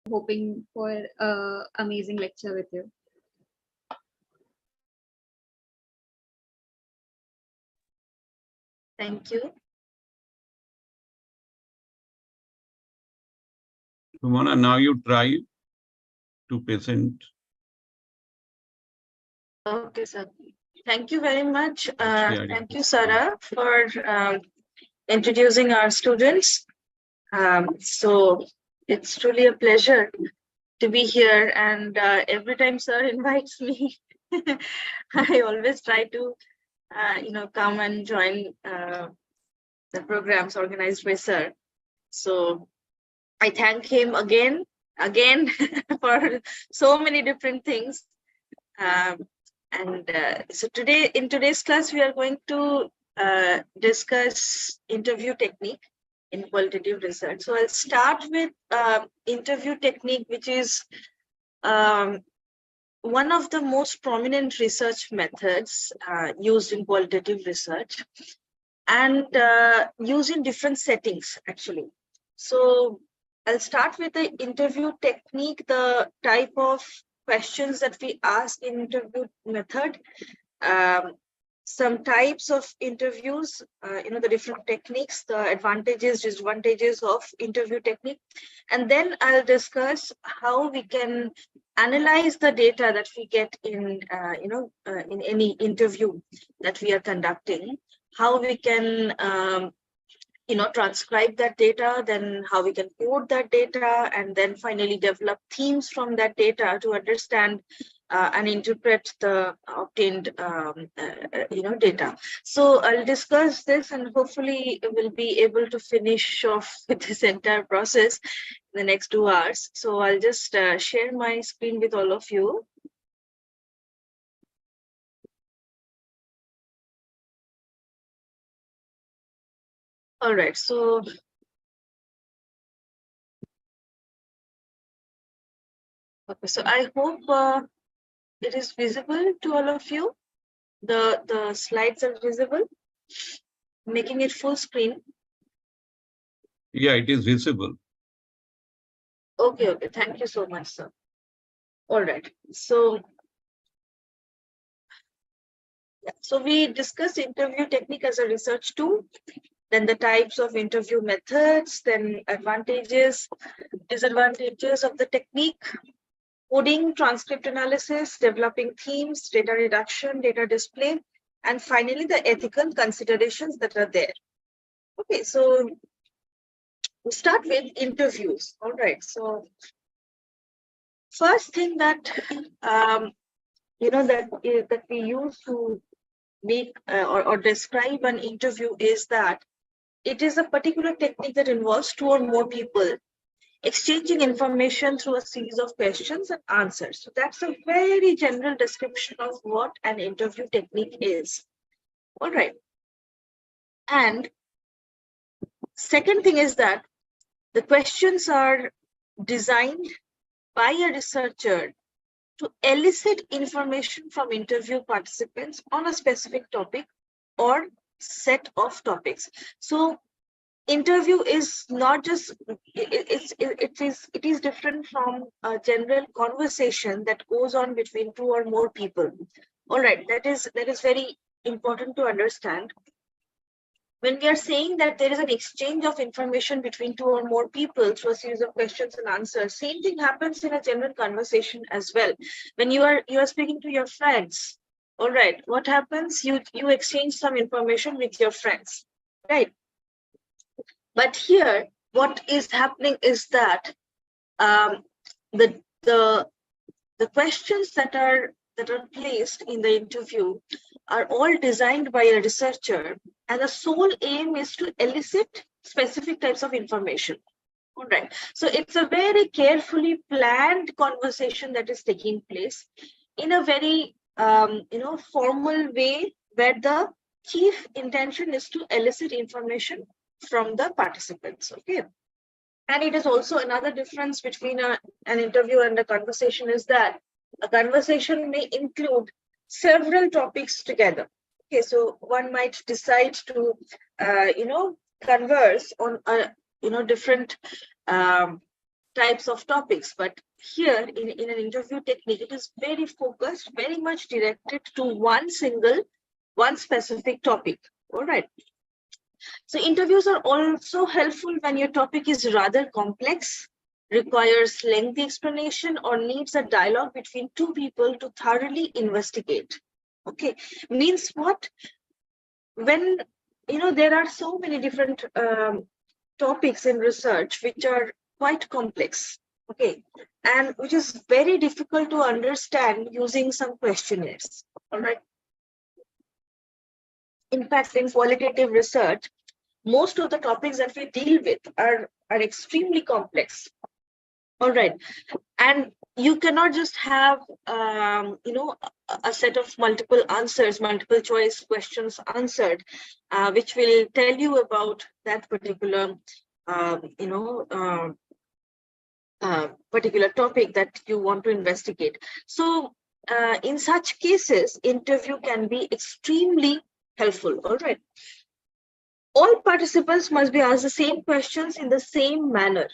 hoping for an amazing lecture with you. Thank you. Sumana, now you try to present. Okay, sir. Thank you very much. Thank you, Sarah, for introducing our students. So it's truly a pleasure to be here, and every time sir invites me, I always try to come and join the programs organized by sir. So I thank him again for so many different things. So today, in today's class, we are going to discuss interview technique in qualitative research. So I'll start with interview technique, which is one of the most prominent research methods used in qualitative research, and used in different settings, actually. So I'll start with the interview technique, the type of questions that we ask in interview method, some types of interviews, the different techniques, the advantages, disadvantages of interview technique, and then I'll discuss how we can analyze the data that we get in, in any interview that we are conducting, how we can transcribe that data, then how we can code that data, and then finally develop themes from that data to understand and interpret the obtained data. So I'll discuss this, and hopefully we'll be able to finish off with this entire process in the next 2 hours. So I'll just share my screen with all of you. All right, so okay, so I hope it is visible to all of you. The slides are visible, making it full screen. Yeah, it is visible. Okay, thank you so much, sir. All right, so we discussed interview technique as a research tool, then the types of interview methods, then advantages, disadvantages of the technique, coding, transcript analysis, developing themes, data reduction, data display, and finally the ethical considerations that are there. Okay, so we'll start with interviews. All right, so first thing that that we use to make or describe an interview is that it is a particular technique that involves 2 or more people exchanging information through a series of questions and answers. So that's a very general description of what an interview technique is. All right. And second thing is that the questions are designed by a researcher to elicit information from interview participants on a specific topic or set of topics. So interview is not just, it is different from a general conversation that goes on between 2 or more people. All right, that is very important to understand. When we are saying that there is an exchange of information between 2 or more people through a series of questions and answers, same thing happens in a general conversation as well. When you are speaking to your friends, all right, what happens? You exchange some information with your friends, right? But here, what is happening is that the questions that are placed in the interview are all designed by a researcher, and the sole aim is to elicit specific types of information. All right. So it's a very carefully planned conversation that is taking place in a very formal way, where the chief intention is to elicit information from the participants. Okay. And it is also another difference between an interview and a conversation is that a conversation may include several topics together. Okay, so one might decide to, converse on different types of topics. But here in an interview technique, it is very focused, very much directed to one specific topic. All right. So interviews are also helpful when your topic is rather complex, requires lengthy explanation, or needs a dialogue between two people to thoroughly investigate. Okay, means what? When there are so many different topics in research which are quite complex, okay, and which is very difficult to understand using some questionnaires. All right. In fact, in qualitative research, most of the topics that we deal with are extremely complex. All right. And you cannot just have a set of multiple answers, multiple choice questions answered, which will tell you about that particular particular topic that you want to investigate. So in such cases, interview can be extremely helpful. All right. All participants must be asked the same questions in the same manner.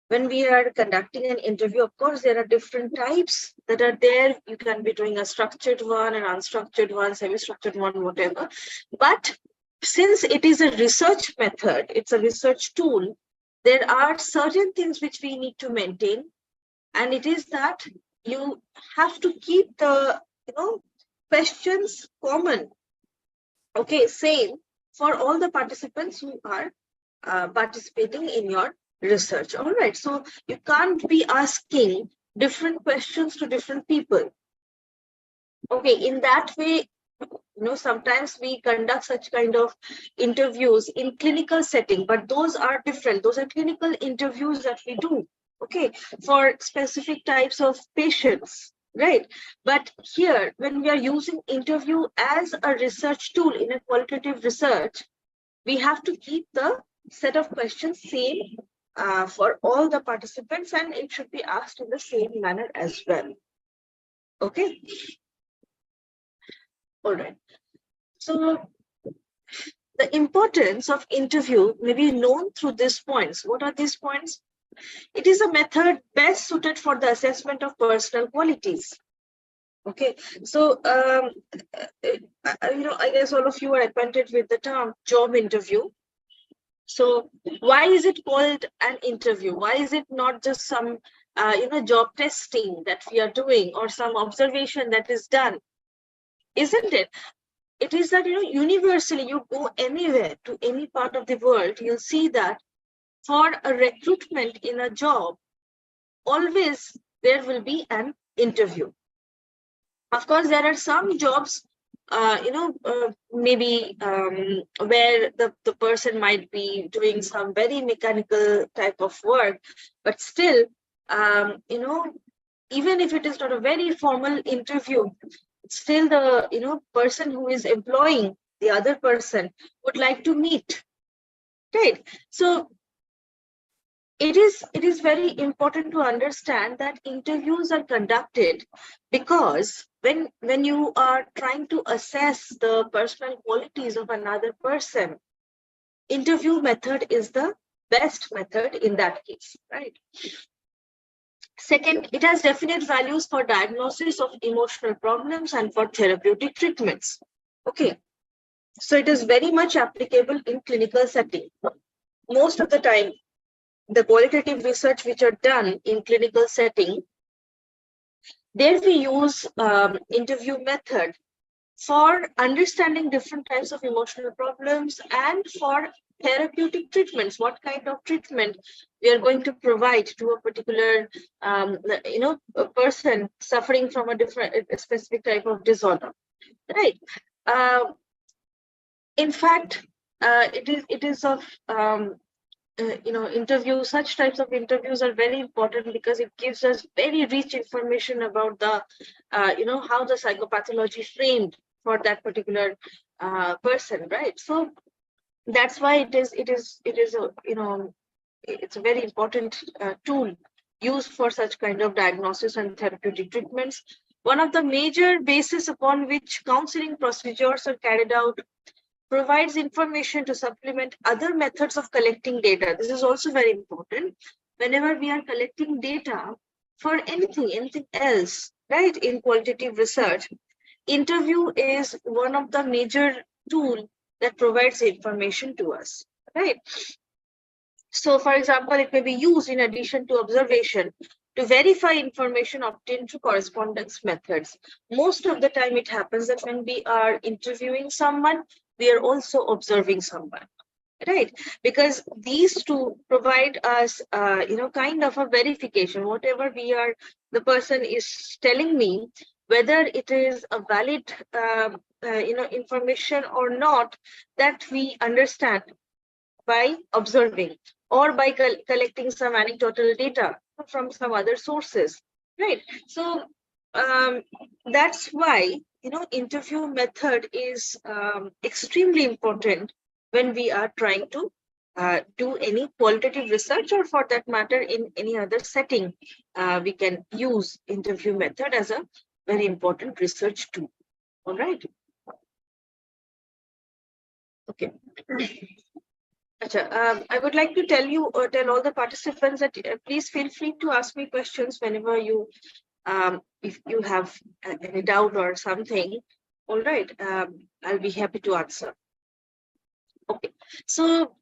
When we are conducting an interview, of course, there are different types that are there. You can be doing a structured one, an unstructured one, semi-structured one, whatever. But since it is a research method, it's a research tool, there are certain things which we need to maintain. And it is that you have to keep the questions common, okay, same for all the participants who are participating in your research. All right, so you can't be asking different questions to different people. Okay, in that way, sometimes we conduct such kind of interviews in clinical setting, but those are different. Those are clinical interviews that we do, okay, for specific types of patients, right? But here, when we are using interview as a research tool in a qualitative research, we have to keep the set of questions same for all the participants, and it should be asked in the same manner as well. Okay. All right. So the importance of interview may be known through these points. What are these points? It is a method best suited for the assessment of personal qualities. Okay, so I guess all of you are acquainted with the term job interview. So why is it called an interview? Why is it not just some job testing that we are doing or some observation that is done? Isn't it? It is that universally, you go anywhere to any part of the world, you'll see that for a recruitment in a job, always there will be an interview. Of course, there are some jobs maybe where the person might be doing some very mechanical type of work, but still, even if it is not a very formal interview, still the person who is employing the other person would like to meet, right? So it is very important to understand that interviews are conducted because when you are trying to assess the personal qualities of another person, interview method is the best method in that case, right? Second, it has definite values for diagnosis of emotional problems and for therapeutic treatments. Okay, so it is very much applicable in clinical setting. Most of the time, the qualitative research which are done in clinical setting, there we use interview method for understanding different types of emotional problems and for therapeutic treatments. What kind of treatment we are going to provide to a particular a person suffering from a specific type of disorder, right? In fact, it is of such types of interviews are very important because it gives us very rich information about the how the psychopathology framed for that particular person, right? So that's why it's a very important tool used for such kind of diagnosis and therapeutic treatments. One of the major bases upon which counseling procedures are carried out provides information to supplement other methods of collecting data. This is also very important. whenever we are collecting data for anything else, right, in qualitative research, interview is one of the major tool that provides information to us, right? So, for example, it may be used in addition to observation to verify information obtained through correspondence methods. Most of the time, it happens that when we are interviewing someone, we are also observing someone, right? Because these two provide us, kind of a verification. Whatever the person is telling me, whether it is a valid, information or not, that we understand by observing or by collecting some anecdotal data from some other sources, right? So that's why interview method is extremely important when we are trying to do any qualitative research, or for that matter in any other setting. We can use interview method as a very important research tool. All right. Okay. I would like to tell all the participants that please feel free to ask me questions whenever if you have any doubt or something. All right, I'll be happy to answer. Okay, so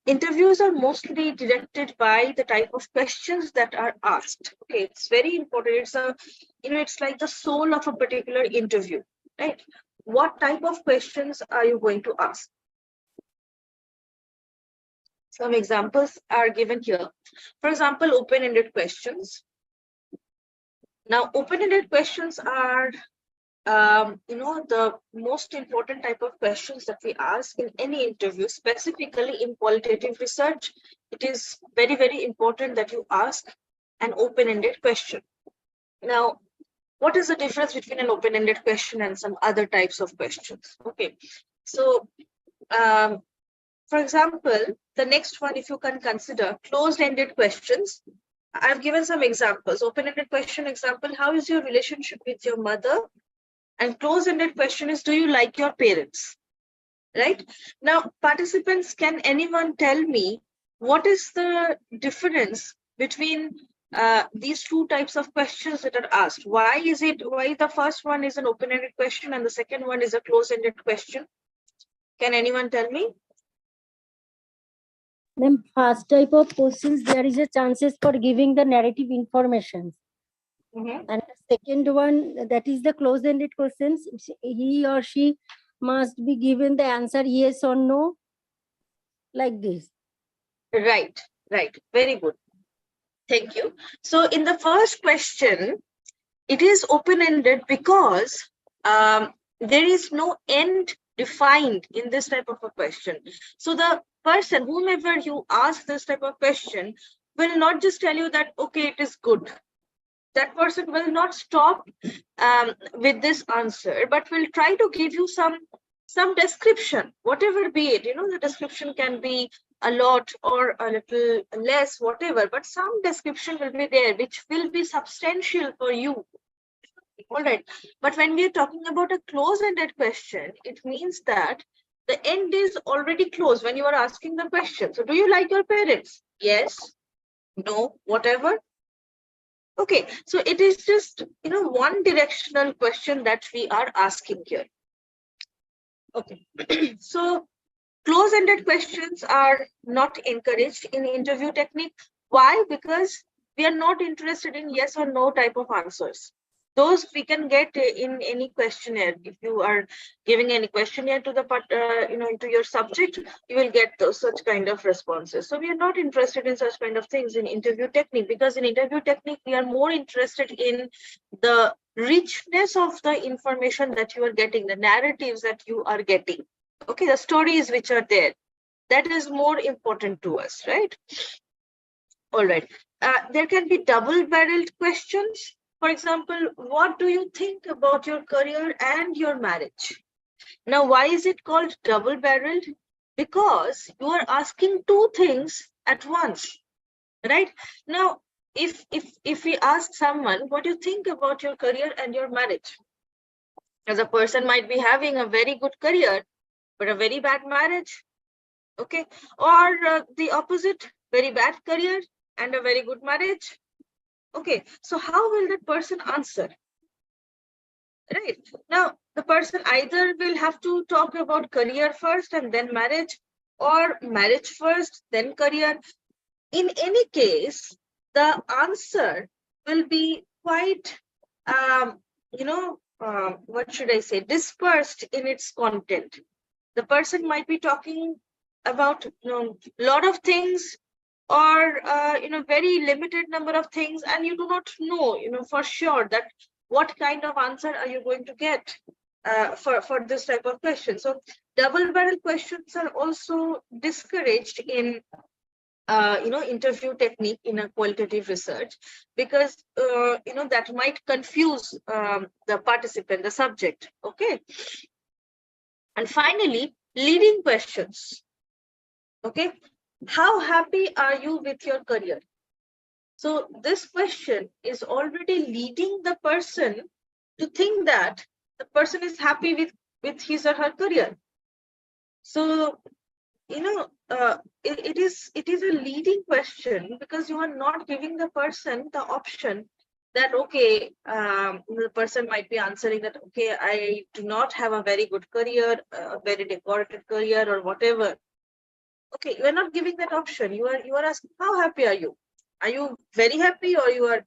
interviews are mostly directed by the type of questions that are asked. Okay, it's very important. It's like the soul of a particular interview, right? What type of questions are you going to ask? Some examples are given here. For example, open-ended questions. Now, open-ended questions are, the most important type of questions that we ask in any interview, specifically in qualitative research. It is very, very important that you ask an open-ended question. Now, what is the difference between an open-ended question and some other types of questions? Okay, so, for example, the next one, if you can consider closed-ended questions. I've given some examples. Open-ended question example, how is your relationship with your mother? And closed-ended question is, do you like your parents? Right? Now, participants, can anyone tell me what is the difference between these two types of questions that are asked? Why the first one is an open-ended question and the second one is a closed-ended question? Can anyone tell me? Then first type of questions, there is a chances for giving the narrative information. Mm-hmm. And the second one, that is the closed-ended questions, he or she must be given the answer yes or no, like this. Right. Very good. Thank you. So in the first question, it is open-ended because there is no end defined in this type of a question. So the person, whomever you ask this type of question, will not just tell you that, okay, it is good. That person will not stop with this answer, but will try to give you some description, whatever be it. The description can be a lot or a little less, whatever, but some description will be there, which will be substantial for you. All right. But when we are talking about a close-ended question, it means that the end is already closed when you are asking the question. So do you like your parents? Yes, no, whatever. Okay, so it is just, one directional question that we are asking here. Okay, so close-ended questions are not encouraged in interview technique. Why? Because we are not interested in yes or no type of answers. Those we can get in any questionnaire. If you are giving any questionnaire to the to your subject, you will get such kind of responses. So we are not interested in such kind of things in interview technique, because in interview technique we are more interested in the richness of the information that you are getting, the narratives that you are getting. Okay, the stories which are there, that is more important to us, right? All right. There can be double-barreled questions. For example, what do you think about your career and your marriage? Now, why is it called double-barreled? Because you are asking two things at once, right? Now, if we ask someone, what do you think about your career and your marriage? As a person might be having a very good career, but a very bad marriage. Okay, or the opposite, very bad career and a very good marriage. Okay, so how will that person answer? Right. Now, the person either will have to talk about career first and then marriage, or marriage first, then career. In any case, the answer will be quite, what should I say, dispersed in its content. The person might be talking about a lot of things, or very limited number of things, and you do not know for sure that what kind of answer are you going to get for this type of question. So double barrel questions are also discouraged in interview technique in a qualitative research, because that might confuse the participant, the subject. Okay. And finally, leading questions. Okay, how happy are you with your career? So this question is already leading the person to think that the person is happy with his or her career. So it is a leading question, because you are not giving the person the option that, okay, the person might be answering that, okay, I do not have a very good career, a very decorated career, or whatever. Okay, you are not giving that option. You are asking, how happy are you? Are you very happy, or you are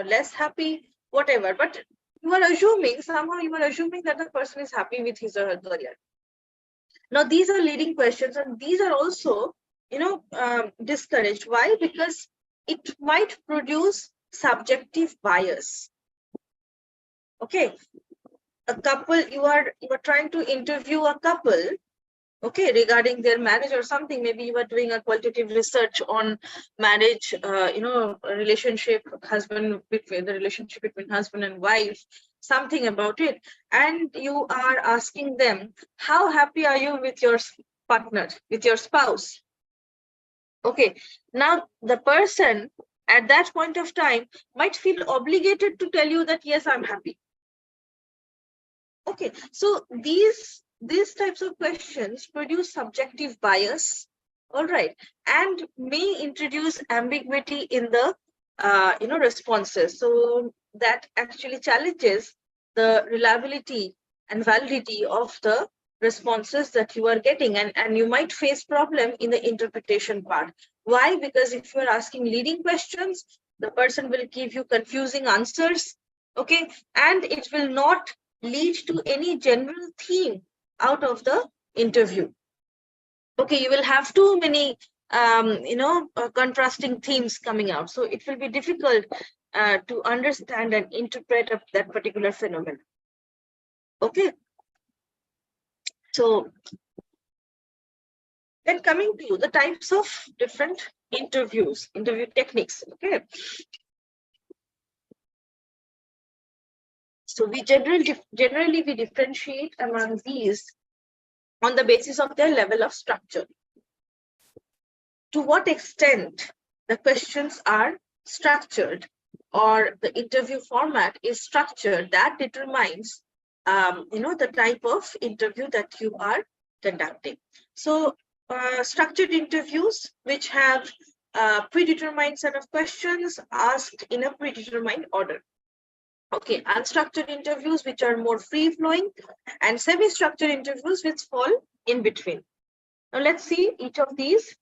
less happy, whatever? But you are assuming, somehow you are assuming that the person is happy with his or her career. Now, these are leading questions, and these are also discouraged. Why? Because it might produce subjective bias. Okay, a couple, you are trying to interview a couple, okay, regarding their marriage or something. Maybe you are doing a qualitative research on marriage, relationship, the relationship between husband and wife, something about it, and you are asking them, how happy are you with your partner, with your spouse? Okay, now the person at that point of time might feel obligated to tell you that, yes, I'm happy. Okay, so these types of questions produce subjective bias, all right, and may introduce ambiguity in the responses. So that actually challenges the reliability and validity of the responses that you are getting, and you might face problem in the interpretation part. Why? Because if you are asking leading questions, the person will give you confusing answers, okay, and it will not lead to any general theme out of the interview. Okay, you will have too many contrasting themes coming out, so it will be difficult to understand and interpret that particular phenomenon. Okay, so then coming to the types of different interview techniques. Okay, so we generally we differentiate among these on the basis of their level of structure. To what extent the questions are structured, or the interview format is structured, that determines the type of interview that you are conducting. So structured interviews which have a predetermined set of questions asked in a predetermined order. Okay, unstructured interviews which are more free-flowing, and semi-structured interviews which fall in between. Now let's see each of these.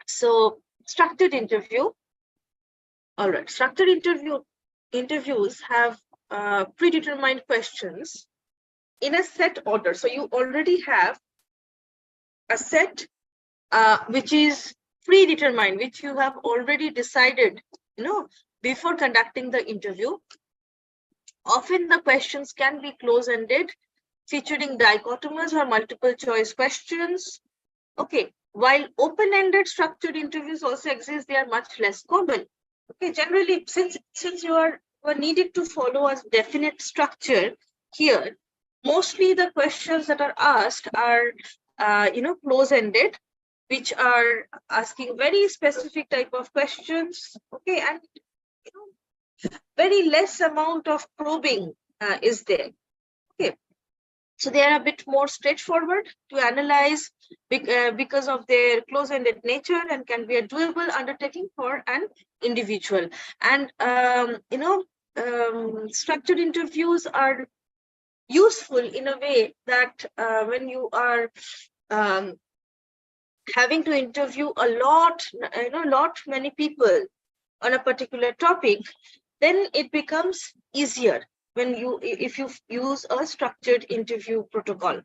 So structured interview. All right, structured interviews have predetermined questions in a set order. So you already have a set which is predetermined, which you have already decided, before conducting the interview. Often the questions can be close-ended, featuring dichotomous or multiple choice questions. Okay, while open-ended structured interviews also exist, they are much less common. Okay, generally, since you are needed to follow a definite structure here, mostly the questions that are asked are close-ended, which are asking very specific type of questions. Okay, and very less amount of probing is there. Okay, So they are a bit more straightforward to analyze because of their close-ended nature, and can be a doable undertaking for an individual. And structured interviews are useful in a way that when you are having to interview many people on a particular topic, then it becomes easier if you use a structured interview protocol.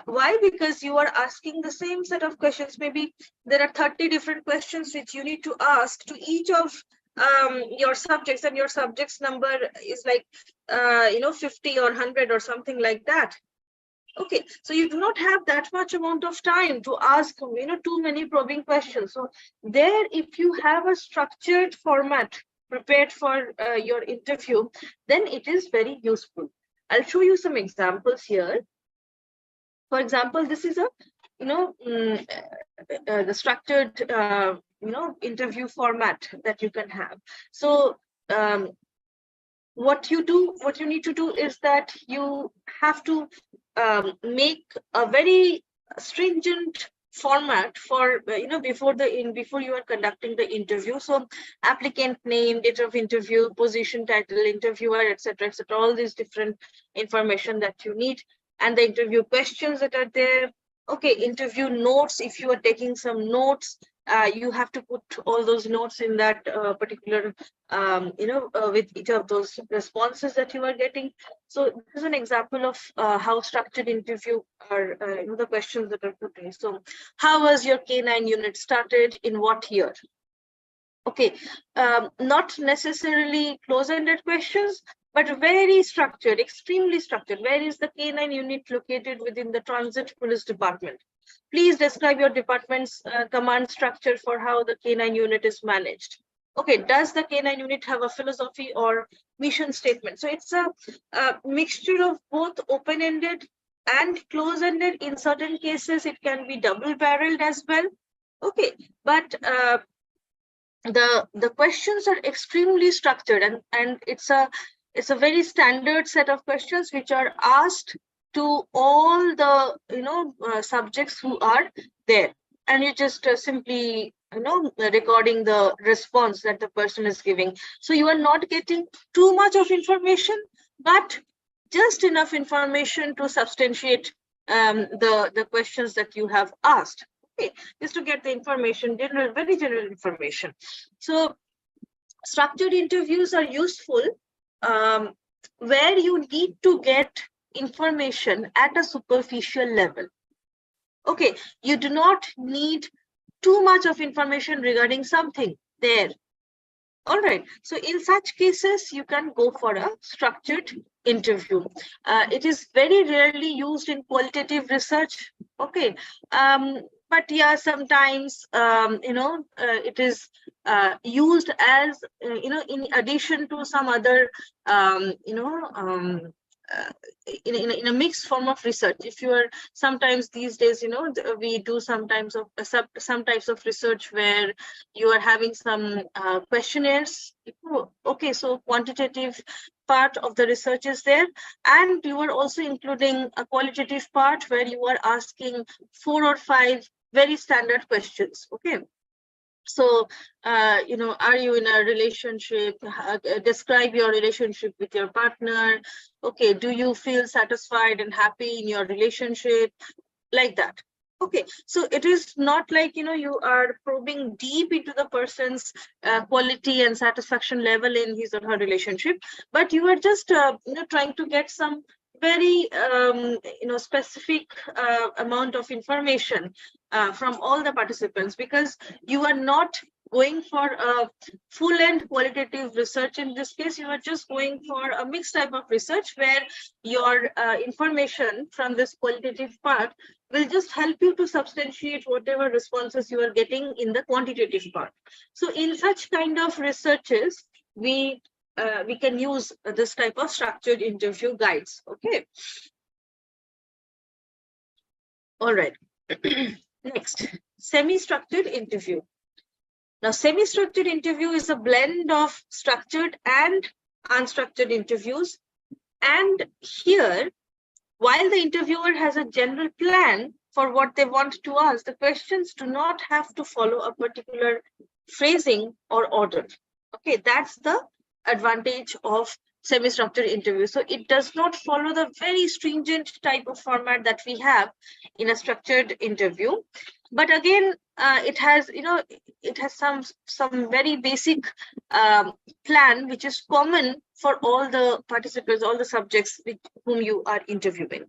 Why? Because you are asking the same set of questions. Maybe there are 30 different questions which you need to ask to each of your subjects, and your subjects number is like 50 or 100 or something like that. Okay, so you do not have that much amount of time to ask too many probing questions. So there, if you have a structured format prepared for your interview, then it is very useful. I'll show you some examples here. For example, this is a the structured interview format that you can have. So what you need to do is that you have to make a very stringent format for before you are conducting the interview. So applicant name, date of interview, position, title, interviewer, etc., all these different information that you need, and the interview questions that are there. Okay, interview notes, if you are taking some notes, you have to put all those notes in that particular with each of those responses that you are getting. So this is an example of how structured interview are the questions that are put in. So how was your K9 unit started, in what year? Okay, not necessarily close-ended questions, but very structured, extremely structured. Where is the K9 unit located within the Transit Police Department? Please describe your department's command structure for how the K9 unit is managed. Okay, does the K9 unit have a philosophy or mission statement? So it's a mixture of both open-ended and close-ended. In certain cases, it can be double-barreled as well. Okay, but the questions are extremely structured, and it's a very standard set of questions which are asked to all the subjects who are there, and you just simply recording the response that the person is giving. So you are not getting too much of information, but just enough information to substantiate the questions that you have asked. Okay, just to get the information, very general information. So structured interviews are useful where you need to get information at a superficial level. Okay, you do not need too much of information regarding something there. All right, so in such cases, you can go for a structured interview. It is very rarely used in qualitative research. Okay, but yeah, sometimes it is used as in addition to some other in a mixed form of research. If you are sometimes these days, we do some types of research where you are having some questionnaires. Okay, so quantitative part of the research is there, and you are also including a qualitative part where you are asking 4 or 5 very standard questions. Okay, so are you in a relationship? Describe your relationship with your partner. Okay, do you feel satisfied and happy in your relationship? Like that. Okay, so it is not like you are probing deep into the person's quality and satisfaction level in his or her relationship, but you are just trying to get some very specific amount of information from all the participants, because you are not going for a full-end qualitative research. In this case, you are just going for a mixed type of research where your information from this qualitative part will just help you to substantiate whatever responses you are getting in the quantitative part. So in such kind of researches, we can use this type of structured interview guides. Okay. All right. Next, semi-structured interview. Now, semi-structured interview is a blend of structured and unstructured interviews. And here, While the interviewer has a general plan for what they want to ask, the questions do not have to follow a particular phrasing or order. Okay, that's the advantage of semi-structured interview. So it does not follow the very stringent type of format that we have in a structured interview. But again, it has, it has some very basic plan which is common for all the participants, all the subjects with whom you are interviewing.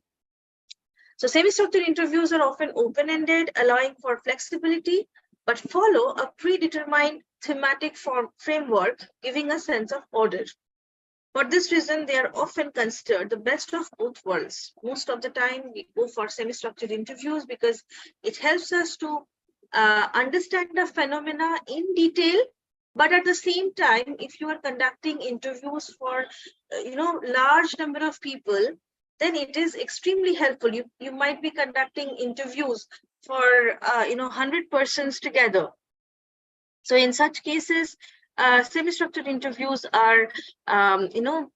So semi-structured interviews are often open-ended, allowing for flexibility, but follow a predetermined thematic framework, giving a sense of order. For this reason, they are often considered the best of both worlds. Most of the time, we go for semi-structured interviews because it helps us to understand the phenomena in detail. But at the same time, if you are conducting interviews for, large number of people, then it is extremely helpful. You might be conducting interviews for, 100 persons together. So in such cases, semi-structured interviews are, on a,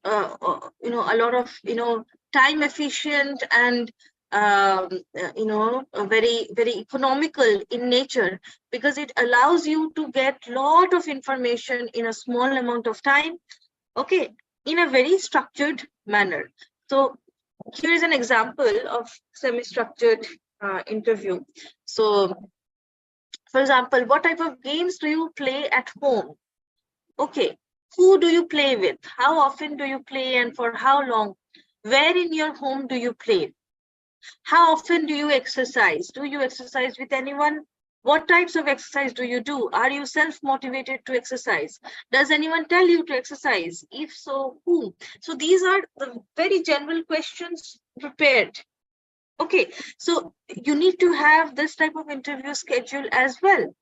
a lot of, time efficient and, very, very economical in nature, because it allows you to get a lot of information in a small amount of time, okay, in a very structured manner. So here is an example of semi-structured interview. So, for example, what type of games do you play at home? Okay, who do you play with? How often do you play and for how long? Where in your home do you play? How often do you exercise? Do you exercise with anyone? What types of exercise do you do? Are you self-motivated to exercise? Does anyone tell you to exercise? If so, who? So these are the very general questions prepared. Okay, so you need to have this type of interview schedule as well.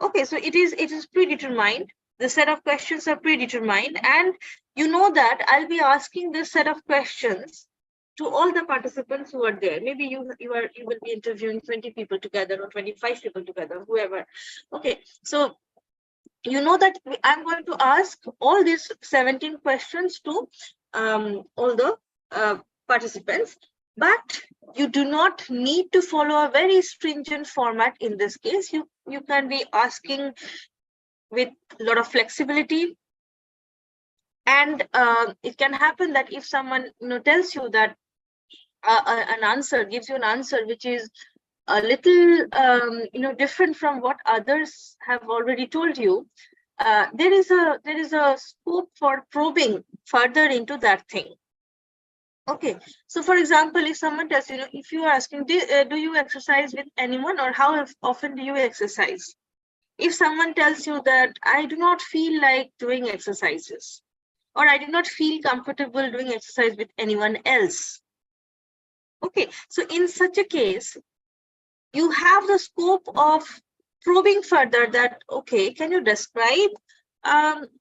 Okay, so it is predetermined. The set of questions are predetermined, and you know that I'll be asking this set of questions to all the participants who are there. Maybe you will be interviewing 20 people together or 25 people together, whoever. Okay, so you know that I'm going to ask all these 17 questions to all the participants, but you do not need to follow a very stringent format in this case. You can be asking with a lot of flexibility. And it can happen that if someone tells you that an answer, gives you an answer which is a little different from what others have already told you, there is a scope for probing further into that thing. Okay, so for example, if someone tells you, if you are asking, do you exercise with anyone, or how often do you exercise? If someone tells you that I do not feel like doing exercises, or I do not feel comfortable doing exercise with anyone else. Okay, so in such a case, you have the scope of probing further that, okay, can you describe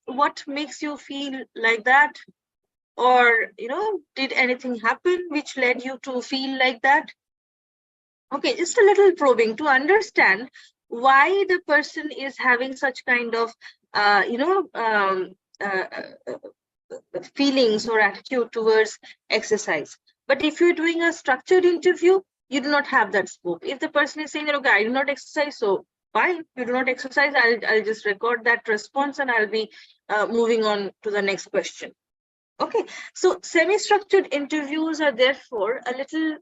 what makes you feel like that? Or, did anything happen which led you to feel like that? Okay, just a little probing to understand why the person is having such kind of, feelings or attitude towards exercise. But if you're doing a structured interview, you do not have that scope. If the person is saying that, okay, I do not exercise, so fine, you do not exercise, I'll just record that response and I'll be moving on to the next question. Okay, so semi-structured interviews are therefore a little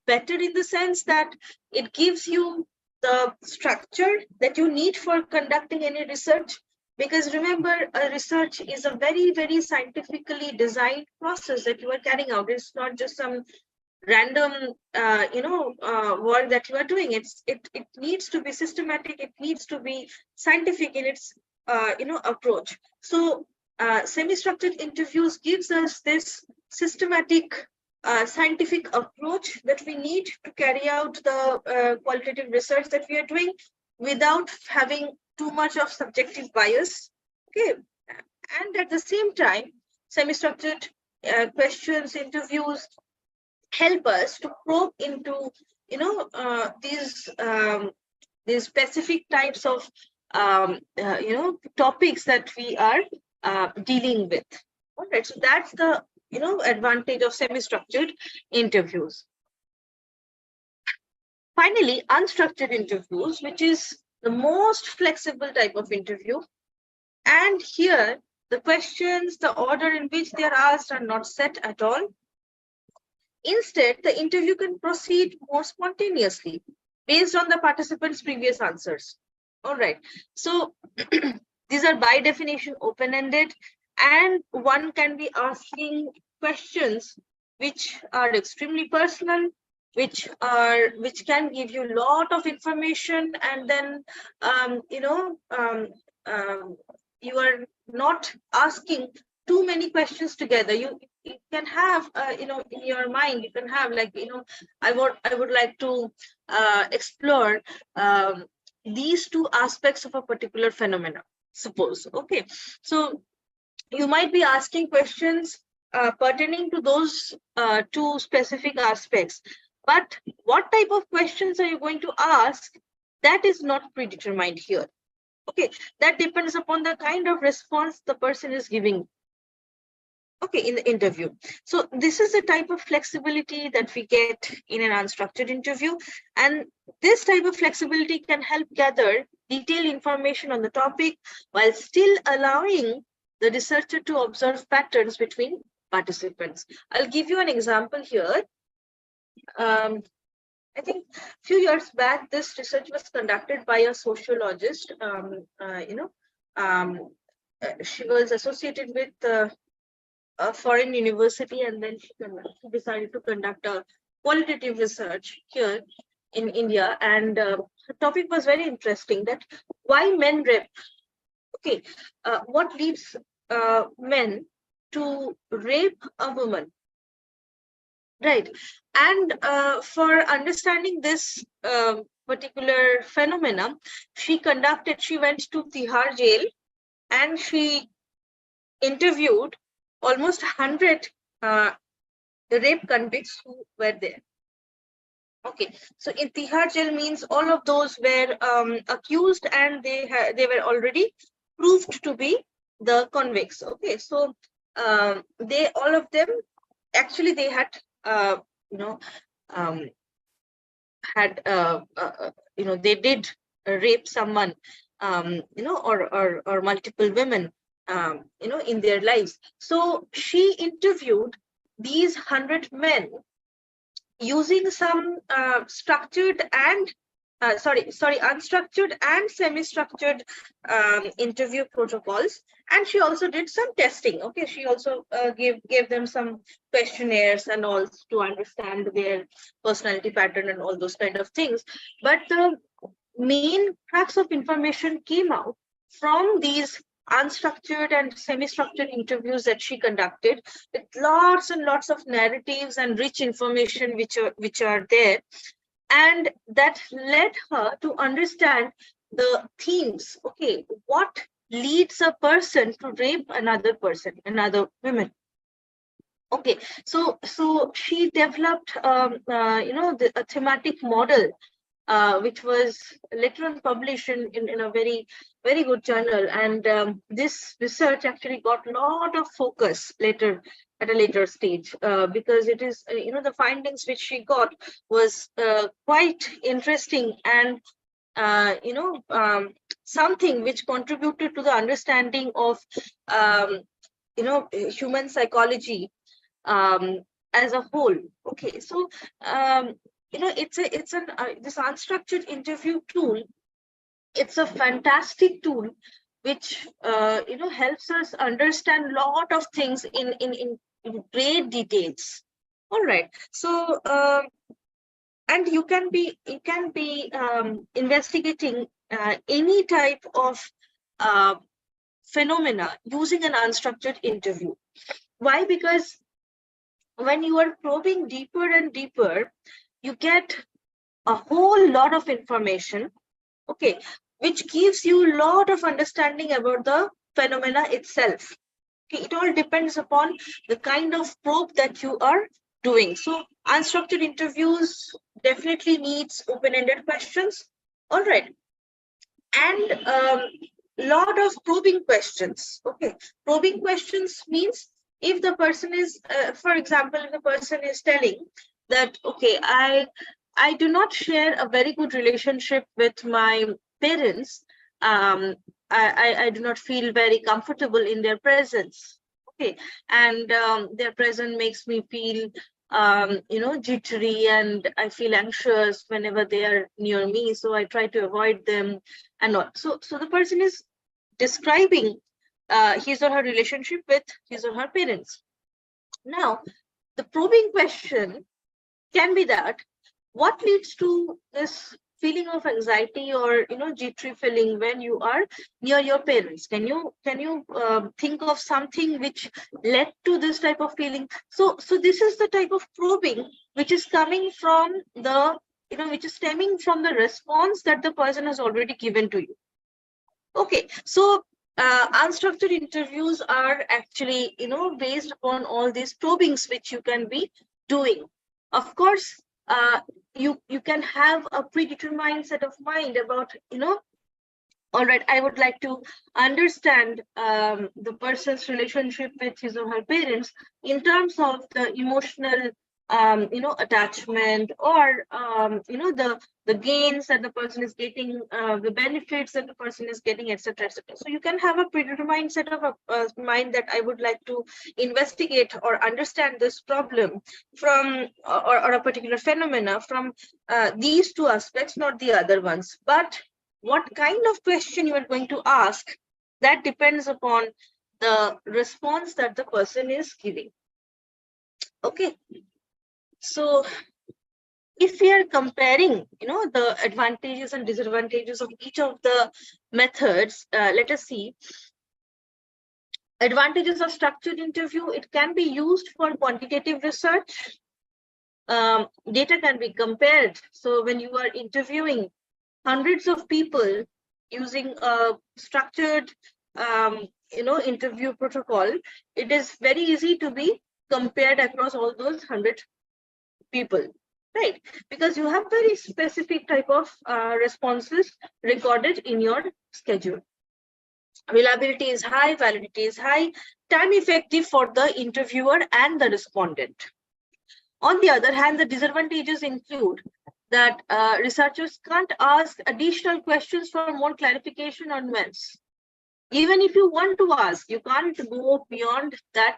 better in the sense that it gives you the structure that you need for conducting any research. Because remember, a research is a very, very scientifically designed process that you are carrying out. It's not just some random, work that you are doing. It needs to be systematic. It needs to be scientific in its, approach. So semi-structured interviews gives us this systematic, scientific approach that we need to carry out the qualitative research that we are doing without having too much of subjective bias. Okay, and at the same time, semi-structured questions, interviews help us to probe into, these specific types of, topics that we are dealing with. All right, so that's the advantage of semi-structured interviews. Finally, unstructured interviews, which is the most flexible type of interview. And here, the questions, the order in which they are asked are not set at all. Instead, the interview can proceed more spontaneously based on the participants' previous answers. All right. So these are by definition open-ended, and one can be asking questions which are extremely personal, which can give you a lot of information, and then you are not asking too many questions together. You can have in your mind, you can have like, I would like to explore these two aspects of a particular phenomena, suppose. Okay, so you might be asking questions pertaining to those two specific aspects, but what type of questions are you going to ask, that is not predetermined here. Okay, that depends upon the kind of response the person is giving, okay, in the interview. So this is the type of flexibility that we get in an unstructured interview, and this type of flexibility can help gather detailed information on the topic while still allowing the researcher to observe patterns between participants. I'll give you an example here. I think a few years back, this research was conducted by a sociologist. She was associated with a foreign university, and then she decided to conduct a qualitative research here in India. And the topic was very interesting, that why men rape. Okay, what leads men to rape a woman? Right. And for understanding this particular phenomena, she went to Tihar jail, and she interviewed almost 100 rape convicts who were there. Okay, so in Tihar jail means all of those were accused, and they were already proved to be the convicts. Okay, so all of them actually they had they did rape someone, or multiple women, in their lives. So she interviewed these 100 men using some unstructured and semi-structured interview protocols, and she also did some testing. Okay, she also gave them some questionnaires and all to understand their personality pattern and all those kind of things. But the main crux of information came out from these unstructured and semi-structured interviews that she conducted, with lots and lots of narratives and rich information which are there. And that led her to understand the themes. Okay, what leads a person to rape another woman? Okay, so she developed a thematic model, which was later on published in a very, very good journal. And this research actually got a lot of focus later, at a later stage, because it is, the findings which she got was quite interesting, and something which contributed to the understanding of human psychology as a whole. Okay, so this unstructured interview tool, it's a fantastic tool which helps us understand a lot of things in great details. All right, so and you can be investigating any type of phenomena using an unstructured interview. Why? Because when you are probing deeper and deeper, you get a whole lot of information, okay, which gives you a lot of understanding about the phenomena itself. Okay, it all depends upon the kind of probe that you are doing. So unstructured interviews definitely needs open-ended questions. All right, and lot of probing questions. Okay, probing questions means if the person is, for example, if the person is telling that, okay, I do not share a very good relationship with my parents. I do not feel very comfortable in their presence. Okay, and their presence makes me feel jittery, and I feel anxious whenever they are near me. So I try to avoid them and all. So the person is describing his or her relationship with his or her parents. Now, the probing question can be that, what leads to this feeling of anxiety or jittery feeling when you are near your parents? Can you think of something which led to this type of feeling? So this is the type of probing which is coming from the which is stemming from the response that the person has already given to you. Okay, so unstructured interviews are actually based upon all these probings which you can be doing. Of course, you can have a predetermined set of mind about all right, I would like to understand the person's relationship with his or her parents in terms of the emotional attachment, or the gains that the person is getting, the benefits that the person is getting, etc., etc. So you can have a predetermined set of mind that I would like to investigate or understand this problem from or a particular phenomena from these two aspects, not the other ones. But what kind of question you are going to ask, that depends upon the response that the person is giving. Okay, so if we are comparing the advantages and disadvantages of each of the methods, let us see. Advantages of structured interview: it can be used for quantitative research. Data can be compared. So when you are interviewing hundreds of people using a structured interview protocol, it is very easy to be compared across all those 100 people, right? Because you have very specific type of responses recorded in your schedule. Reliability is high, validity is high, time effective for the interviewer and the respondent. On the other hand, the disadvantages include that researchers can't ask additional questions for more clarification or nuance. Even if you want to ask, you can't go beyond that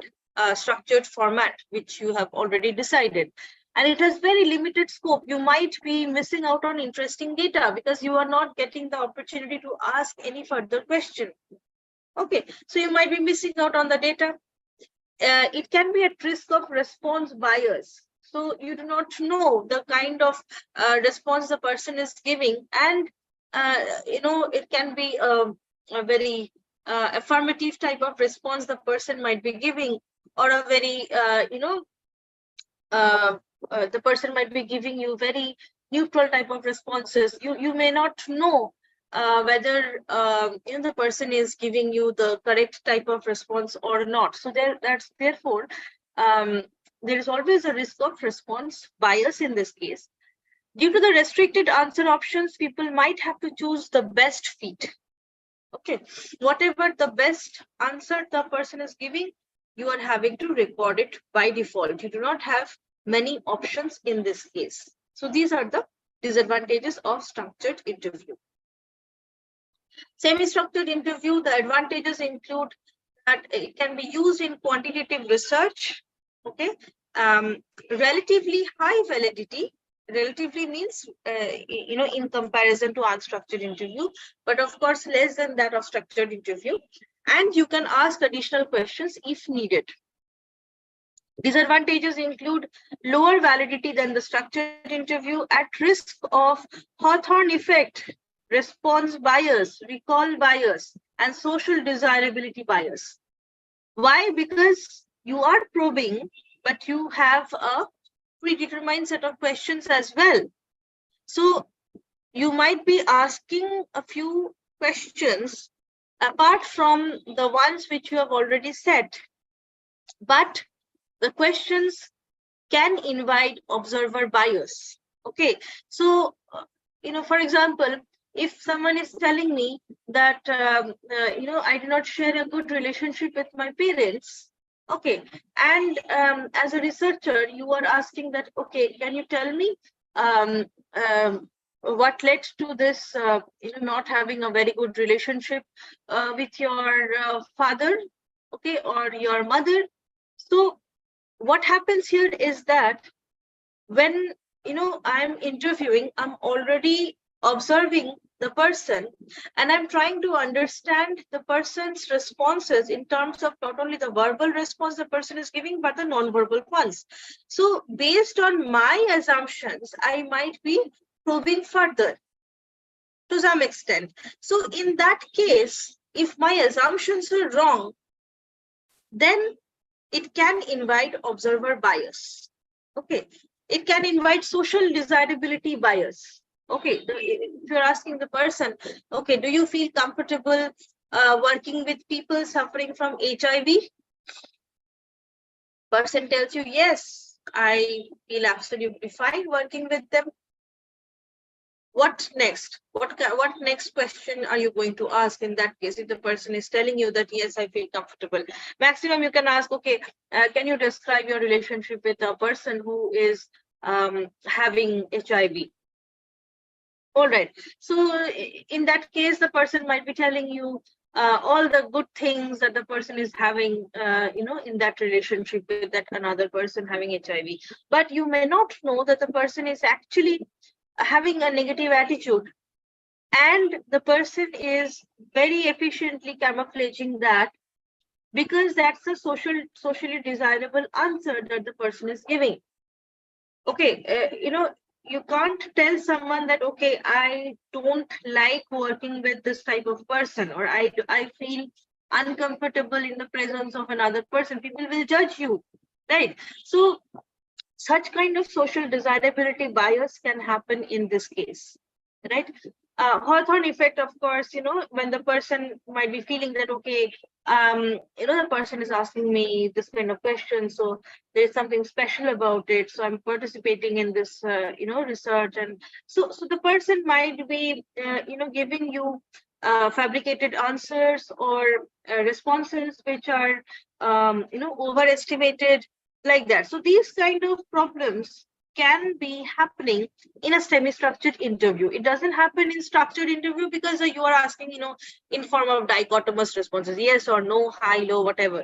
structured format which you have already decided. And it has very limited scope. You might be missing out on interesting data because you are not getting the opportunity to ask any further question. Okay, so you might be missing out on the data. It can be at risk of response bias. So you do not know the kind of response the person is giving, and it can be a very affirmative type of response the person might be giving, or a very the person might be giving you very neutral type of responses. You may not know whether the person is giving you the correct type of response or not. So therefore there is always a risk of response bias in this case. Due to the restricted answer options, people might have to choose the best fit. Okay, whatever the best answer the person is giving, you are having to record it by default. You do not have many options in this case. So these are the disadvantages of structured interview. Semi-structured interview, the advantages include that it can be used in quantitative research. Okay, relatively high validity. Relatively means in comparison to unstructured interview, but of course less than that of structured interview, and you can ask additional questions if needed. Disadvantages include lower validity than the structured interview, at risk of Hawthorne effect, response bias, recall bias, and social desirability bias. Why? Because you are probing, but you have a predetermined set of questions as well. So you might be asking a few questions apart from the ones which you have already set, but the questions can invite observer bias. Okay, so for example, if someone is telling me that I do not share a good relationship with my parents, Okay, and as a researcher, you are asking that, okay, can you tell me what led to this, not having a very good relationship with your father, okay, or your mother? So what happens here is that when I'm interviewing, I'm already observing the person, and I'm trying to understand the person's responses in terms of not only the verbal response the person is giving, but the non-verbal ones. So based on my assumptions, I might be probing further to some extent. So in that case, if my assumptions are wrong, then it can invite observer bias. Okay, it can invite social desirability bias. Okay, if you're asking the person, okay, do you feel comfortable working with people suffering from HIV? Person tells you, yes, I feel absolutely fine working with them. What next? What next question are you going to ask in that case if the person is telling you that, yes, I feel comfortable? Maximum you can ask, okay, can you describe your relationship with a person who is having HIV? All right. So in that case, the person might be telling you all the good things that the person is having, in that relationship with that another person having HIV. But you may not know that the person is actually having a negative attitude, and the person is very efficiently camouflaging that because that's a socially desirable answer that the person is giving. Okay, you can't tell someone that, okay, I don't like working with this type of person, or I feel uncomfortable in the presence of another person. People will judge you, right? So such kind of social desirability bias can happen in this case, right? Hawthorne effect, of course, when the person might be feeling that, okay, the person is asking me this kind of question, so there's something special about it, so I'm participating in this, research, and so the person might be, giving you fabricated answers or responses which are, overestimated, like that. So these kind of problems can be happening in a semi-structured interview. It doesn't happen in structured interview because you are asking, in form of dichotomous responses, yes or no, high, low, whatever.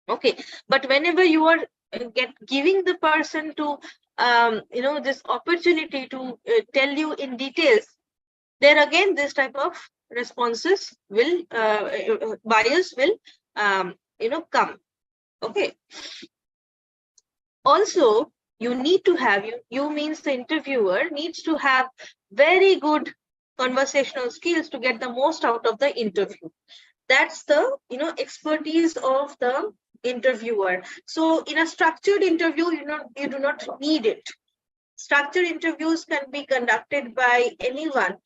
Okay, but whenever you are giving the person to, this opportunity to tell you in details, there again, this type of responses will, bias will, come. Okay. Also, you need to have, you means the interviewer needs to have very good conversational skills to get the most out of the interview. That's the, expertise of the interviewer. So in a structured interview, you do not need it. Structured interviews can be conducted by anyone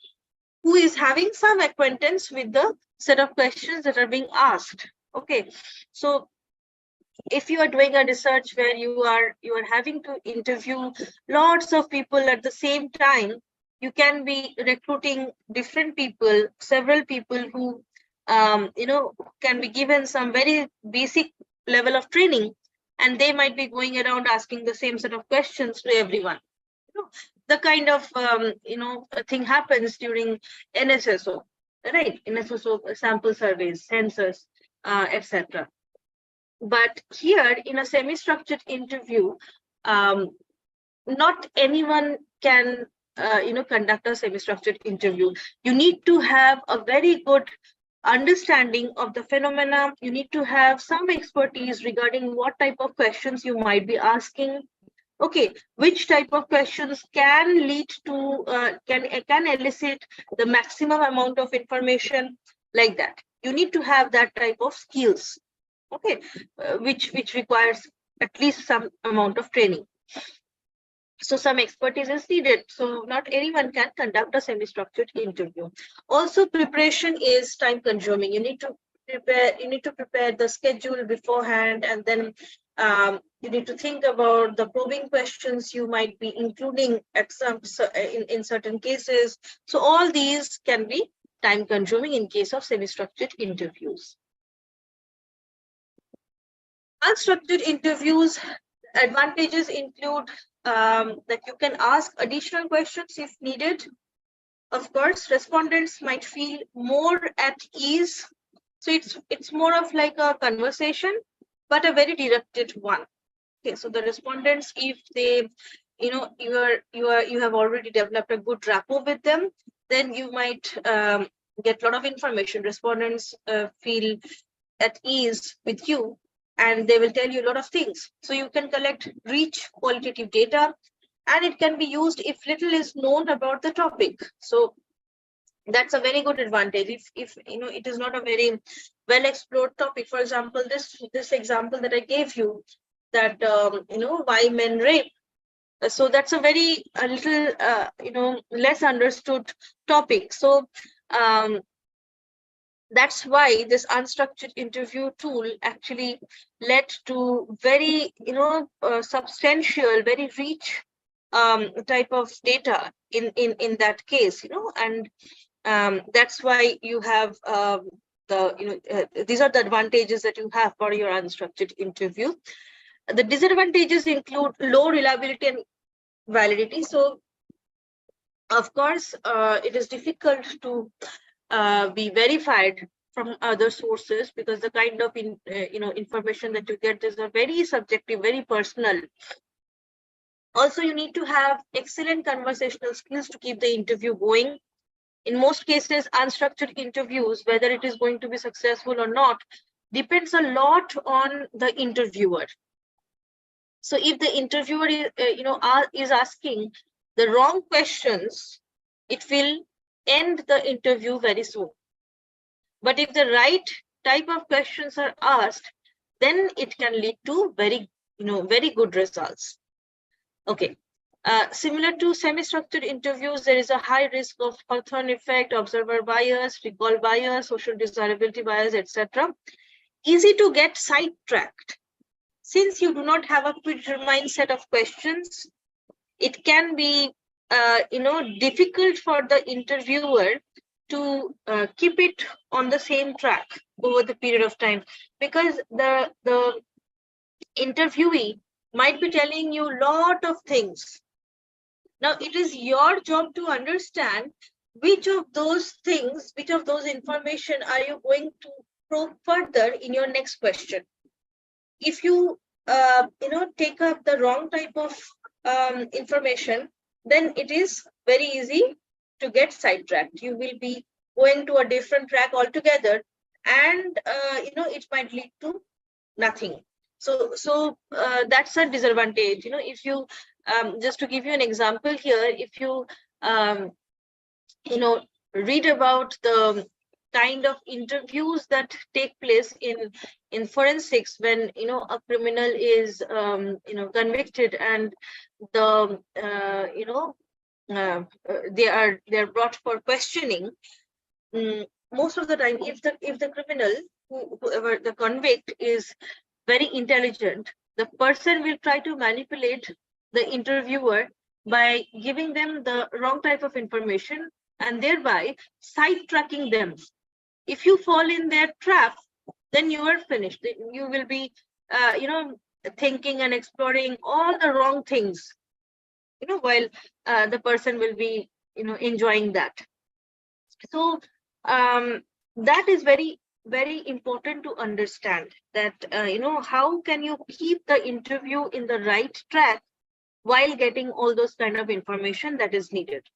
who is having some acquaintance with the set of questions that are being asked. Okay, so if you are doing a research where you are having to interview lots of people at the same time, you can be recruiting different people, several people who can be given some very basic level of training, and they might be going around asking the same set of questions to everyone. The kind of thing happens during NSSO, right? NSSO sample surveys, census, etc. But here in a semi-structured interview, not anyone can conduct a semi-structured interview. You need to have a very good understanding of the phenomena. You need to have some expertise regarding what type of questions you might be asking. Okay, which type of questions can lead to can elicit the maximum amount of information, like that. You need to have that type of skills. Okay, which requires at least some amount of training. So some expertise is needed. So not anyone can conduct a semi-structured interview. Also, preparation is time consuming. You need to prepare the schedule beforehand, and then you need to think about the probing questions you might be including at in certain cases. So all these can be time consuming in case of semi-structured interviews. Unstructured interviews advantages include that you can ask additional questions if needed. Of course, respondents might feel more at ease. So it's more of like a conversation, but a very directed one. Okay, so the respondents, if they, you have already developed a good rapport with them, then you might get a lot of information. Respondents feel at ease with you, and they will tell you a lot of things. So you can collect rich qualitative data, and it can be used if little is known about the topic. So that's a very good advantage. If it is not a very well explored topic. For example, this example that I gave you, that why men rape. So that's a very a little less understood topic. So that's why this unstructured interview tool actually led to very substantial, very rich type of data in that case, and that's why you have these are the advantages that you have for your unstructured interview. The disadvantages include low reliability and validity. So of course it is difficult to be verified from other sources, because the kind of information that you get is a very subjective, very personal. Also, you need to have excellent conversational skills to keep the interview going. In most cases, unstructured interviews, whether it is going to be successful or not, depends a lot on the interviewer. So if the interviewer is asking the wrong questions, it will end the interview very soon. But if the right type of questions are asked, then it can lead to very good results. Okay. Similar to semi-structured interviews, there is a high risk of Hawthorne effect, observer bias, recall bias, social desirability bias, etc. Easy to get sidetracked. Since you do not have a predetermined set of questions, it can be difficult for the interviewer to keep it on the same track over the period of time, because the interviewee might be telling you a lot of things. Now, it is your job to understand which of those things, which of those information are you going to probe further in your next question. If you take up the wrong type of information, then it is very easy to get sidetracked. You will be going to a different track altogether, and it might lead to nothing. So that's a disadvantage. If you just to give you an example here, if you read about the kind of interviews that take place in forensics, when a criminal is convicted, and the they are brought for questioning. Most of the time, if the criminal, whoever the convict, is very intelligent, the person will try to manipulate the interviewer by giving them the wrong type of information, and thereby sidetracking them. If you fall in their trap, then you are finished. You will be thinking and exploring all the wrong things, while the person will be enjoying that. So that is very, very important to understand, that how can you keep the interview in the right track while getting all those kind of information that is needed.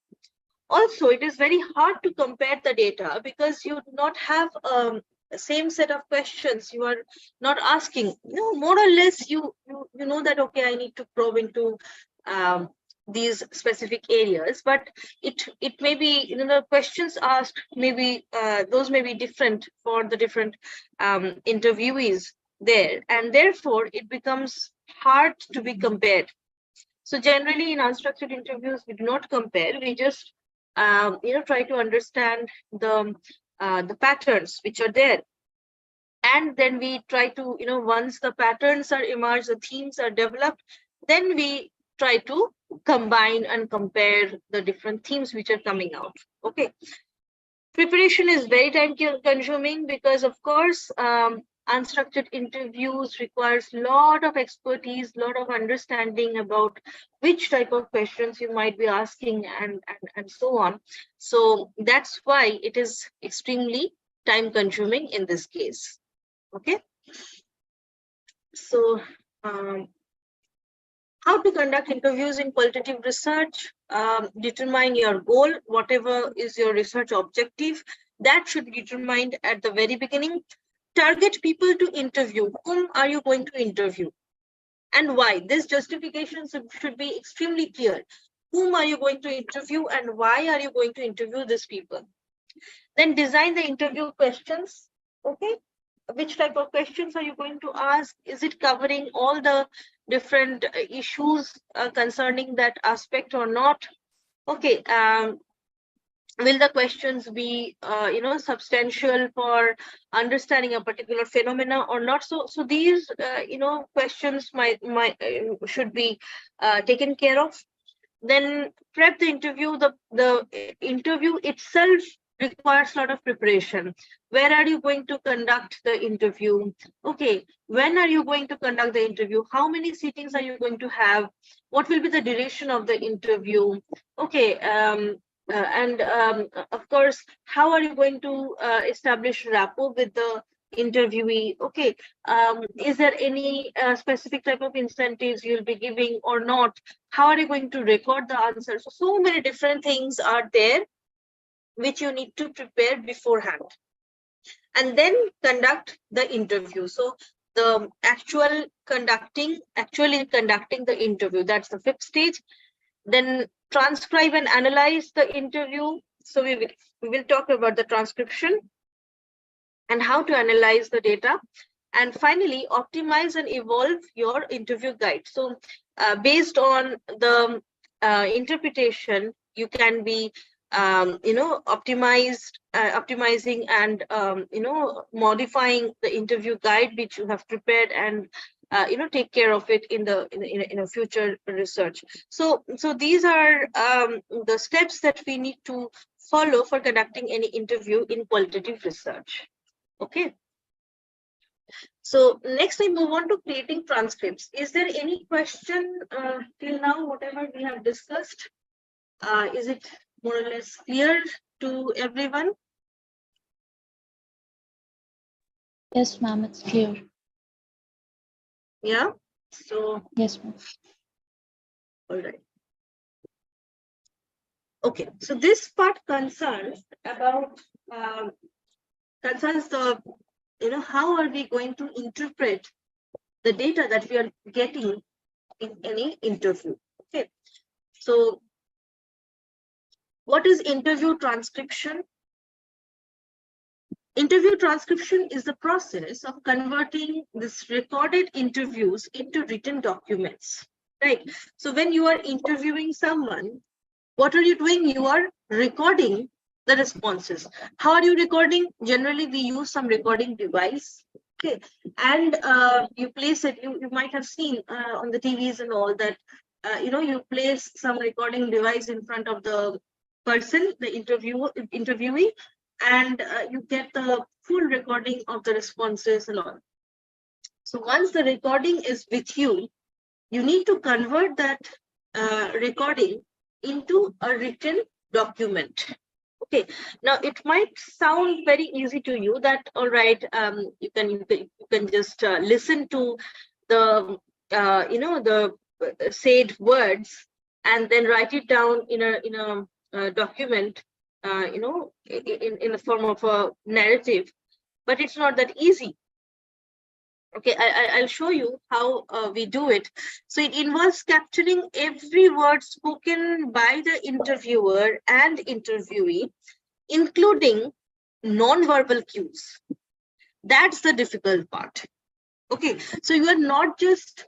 Also, it is very hard to compare the data, because you do not have same set of questions. You are not asking, more or less you know that, okay, I need to probe into these specific areas, but it may be, the questions asked maybe those may be different for the different interviewees there, and therefore it becomes hard to be compared. So generally in unstructured interviews, we do not compare. We just try to understand the patterns which are there, and then we try to once the patterns are emerged, the themes are developed, then we try to combine and compare the different themes which are coming out. Okay. Preparation is very time consuming, because of course unstructured interviews requires a lot of expertise, lot of understanding about which type of questions you might be asking and so on. So that's why it is extremely time consuming in this case. Okay. So how to conduct interviews in qualitative research? Determine your goal, whatever is your research objective, that should be determined at the very beginning. Target people to interview. Whom are you going to interview? And why? This justification should be extremely clear. Whom are you going to interview and why are you going to interview these people? Then design the interview questions. Okay. Which type of questions are you going to ask? Is it covering all the different issues concerning that aspect or not? Okay. Will the questions be substantial for understanding a particular phenomena or not? So these questions should be taken care of. Then prep the interview. The interview itself requires a lot of preparation. Where are you going to conduct the interview? Okay, when are you going to conduct the interview? How many sittings are you going to have? What will be the duration of the interview? Okay, of course, how are you going to establish rapport with the interviewee? Okay, is there any specific type of incentives you'll be giving or not? How are you going to record the answers? So many different things are there which you need to prepare beforehand, and then conduct the interview. So the actually conducting the interview, that's the fifth stage. Then transcribe and analyze the interview. So we will talk about the transcription and how to analyze the data. And finally, optimize and evolve your interview guide. So based on the interpretation, you can be optimizing and modifying the interview guide which you have prepared, and take care of it in a future research. So these are the steps that we need to follow for conducting any interview in qualitative research. Okay. So next I move on to creating transcripts. Is there any question till now, whatever we have discussed? Is it more or less clear to everyone? Yes, ma'am, it's clear. Yeah. So Yes, ma'am. all right. Okay. So this part concerns about the how are we going to interpret the data that we are getting in any interview. Okay. So what is interview transcription? Interview transcription is the process of converting this recorded interviews into written documents, right? So when you are interviewing someone, what are you doing? You are recording the responses. How are you recording? Generally, we use some recording device. Okay, and you place it. You might have seen on the TVs and all that. You place some recording device in front of the person, the interviewee, and you get the full recording of the responses and all. So once the recording is with you, you need to convert that recording into a written document. Okay, now it might sound very easy to you that all right, you can just listen to the the said words and then write it down in a document, in the form of a narrative, but it's not that easy. Okay, I'll show you how we do it. So it involves capturing every word spoken by the interviewer and interviewee, including non-verbal cues. That's the difficult part. Okay, so you are not just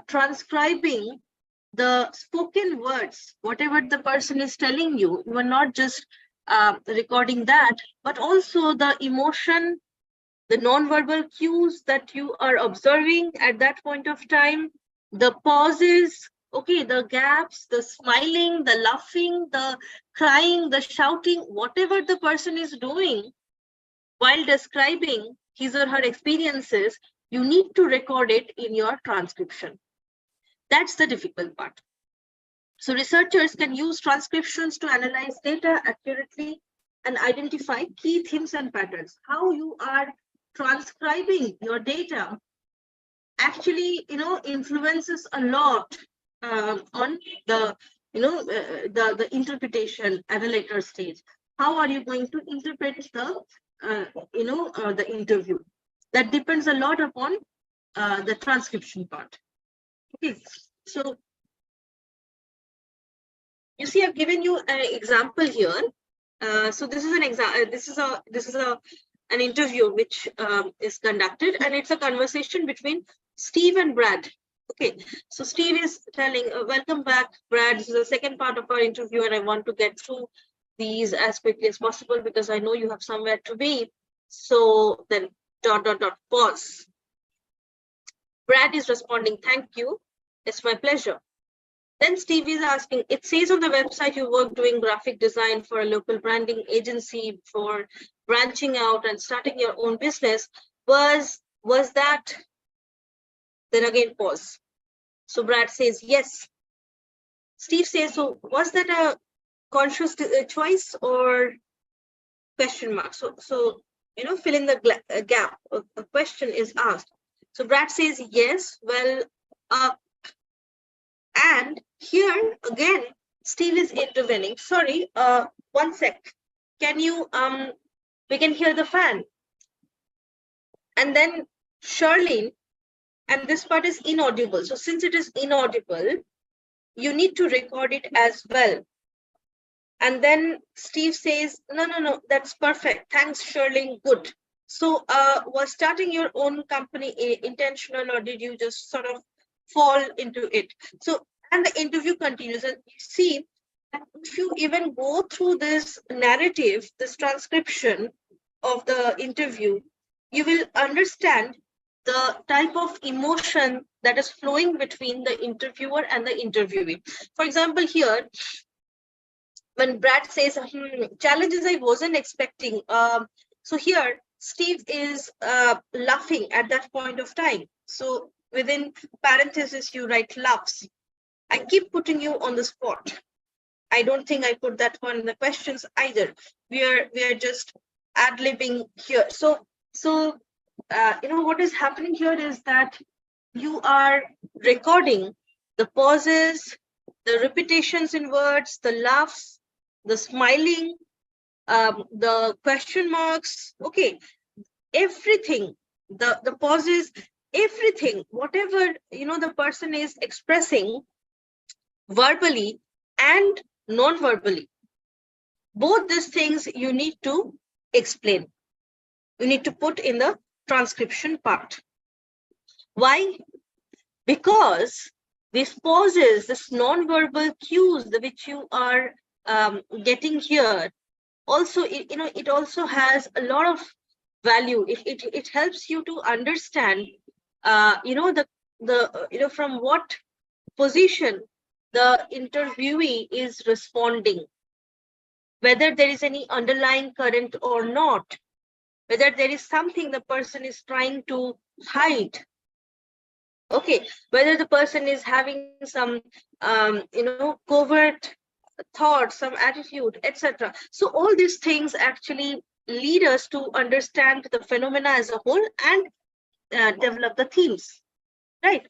transcribing the spoken words, whatever the person is telling you. You are not just recording that, but also the emotion, the non-verbal cues that you are observing at that point of time, the pauses, okay, the gaps, the smiling, the laughing, the crying, the shouting, whatever the person is doing while describing his or her experiences, you need to record it in your transcription. That's the difficult part. So researchers can use transcriptions to analyze data accurately and identify key themes and patterns. How you are transcribing your data actually, influences a lot on the, the interpretation at a later stage. How are you going to interpret the, the interview? That depends a lot upon the transcription part. Okay, so you see, I've given you an example here. So this is an example. This is an interview which is conducted, and it's a conversation between Steve and Brad. Okay, so Steve is telling, welcome back, Brad. This is the second part of our interview, and I want to get through these as quickly as possible because I know you have somewhere to be. So then ... pause. Brad is responding, thank you. It's my pleasure. Then Steve is asking, it says on the website you work doing graphic design for a local branding agency for branching out and starting your own business. Was that? Then again, pause. So Brad says, yes. Steve says, so was that a conscious choice or question mark? So fill in the gap. A question is asked. So Brad says, yes, well, and here again, Steve is intervening. Sorry, 1 sec. Can you, we can hear the fan. And then Charlene, and this part is inaudible. So since it is inaudible, you need to record it as well. And then Steve says, no, that's perfect. Thanks, Charlene, good. So was starting your own company intentional, or did you just sort of fall into it? So, and the interview continues, and you see, if you even go through this narrative, this transcription of the interview, you will understand the type of emotion that is flowing between the interviewer and the interviewee. For example, here, when Brad says, challenges I wasn't expecting. So here, Steve is laughing at that point of time. So within parentheses, you write laughs. I keep putting you on the spot. I don't think I put that one in the questions either. We are just ad-libbing here. So what is happening here is that you are recording the pauses, the repetitions in words, the laughs, the smiling, the question marks. Okay, everything, the pauses, everything, whatever the person is expressing verbally and non-verbally, both these things you need to explain. You need to put in the transcription part. Why? Because these pauses, this non-verbal cues which you are getting here, also it also has a lot of value. It helps you to understand from what position the interviewee is responding, whether there is any underlying current or not, whether there is something the person is trying to hide. Okay, whether the person is having some covert thoughts, some attitude, etc. So all these things actually lead us to understand the phenomena as a whole and develop the themes, right?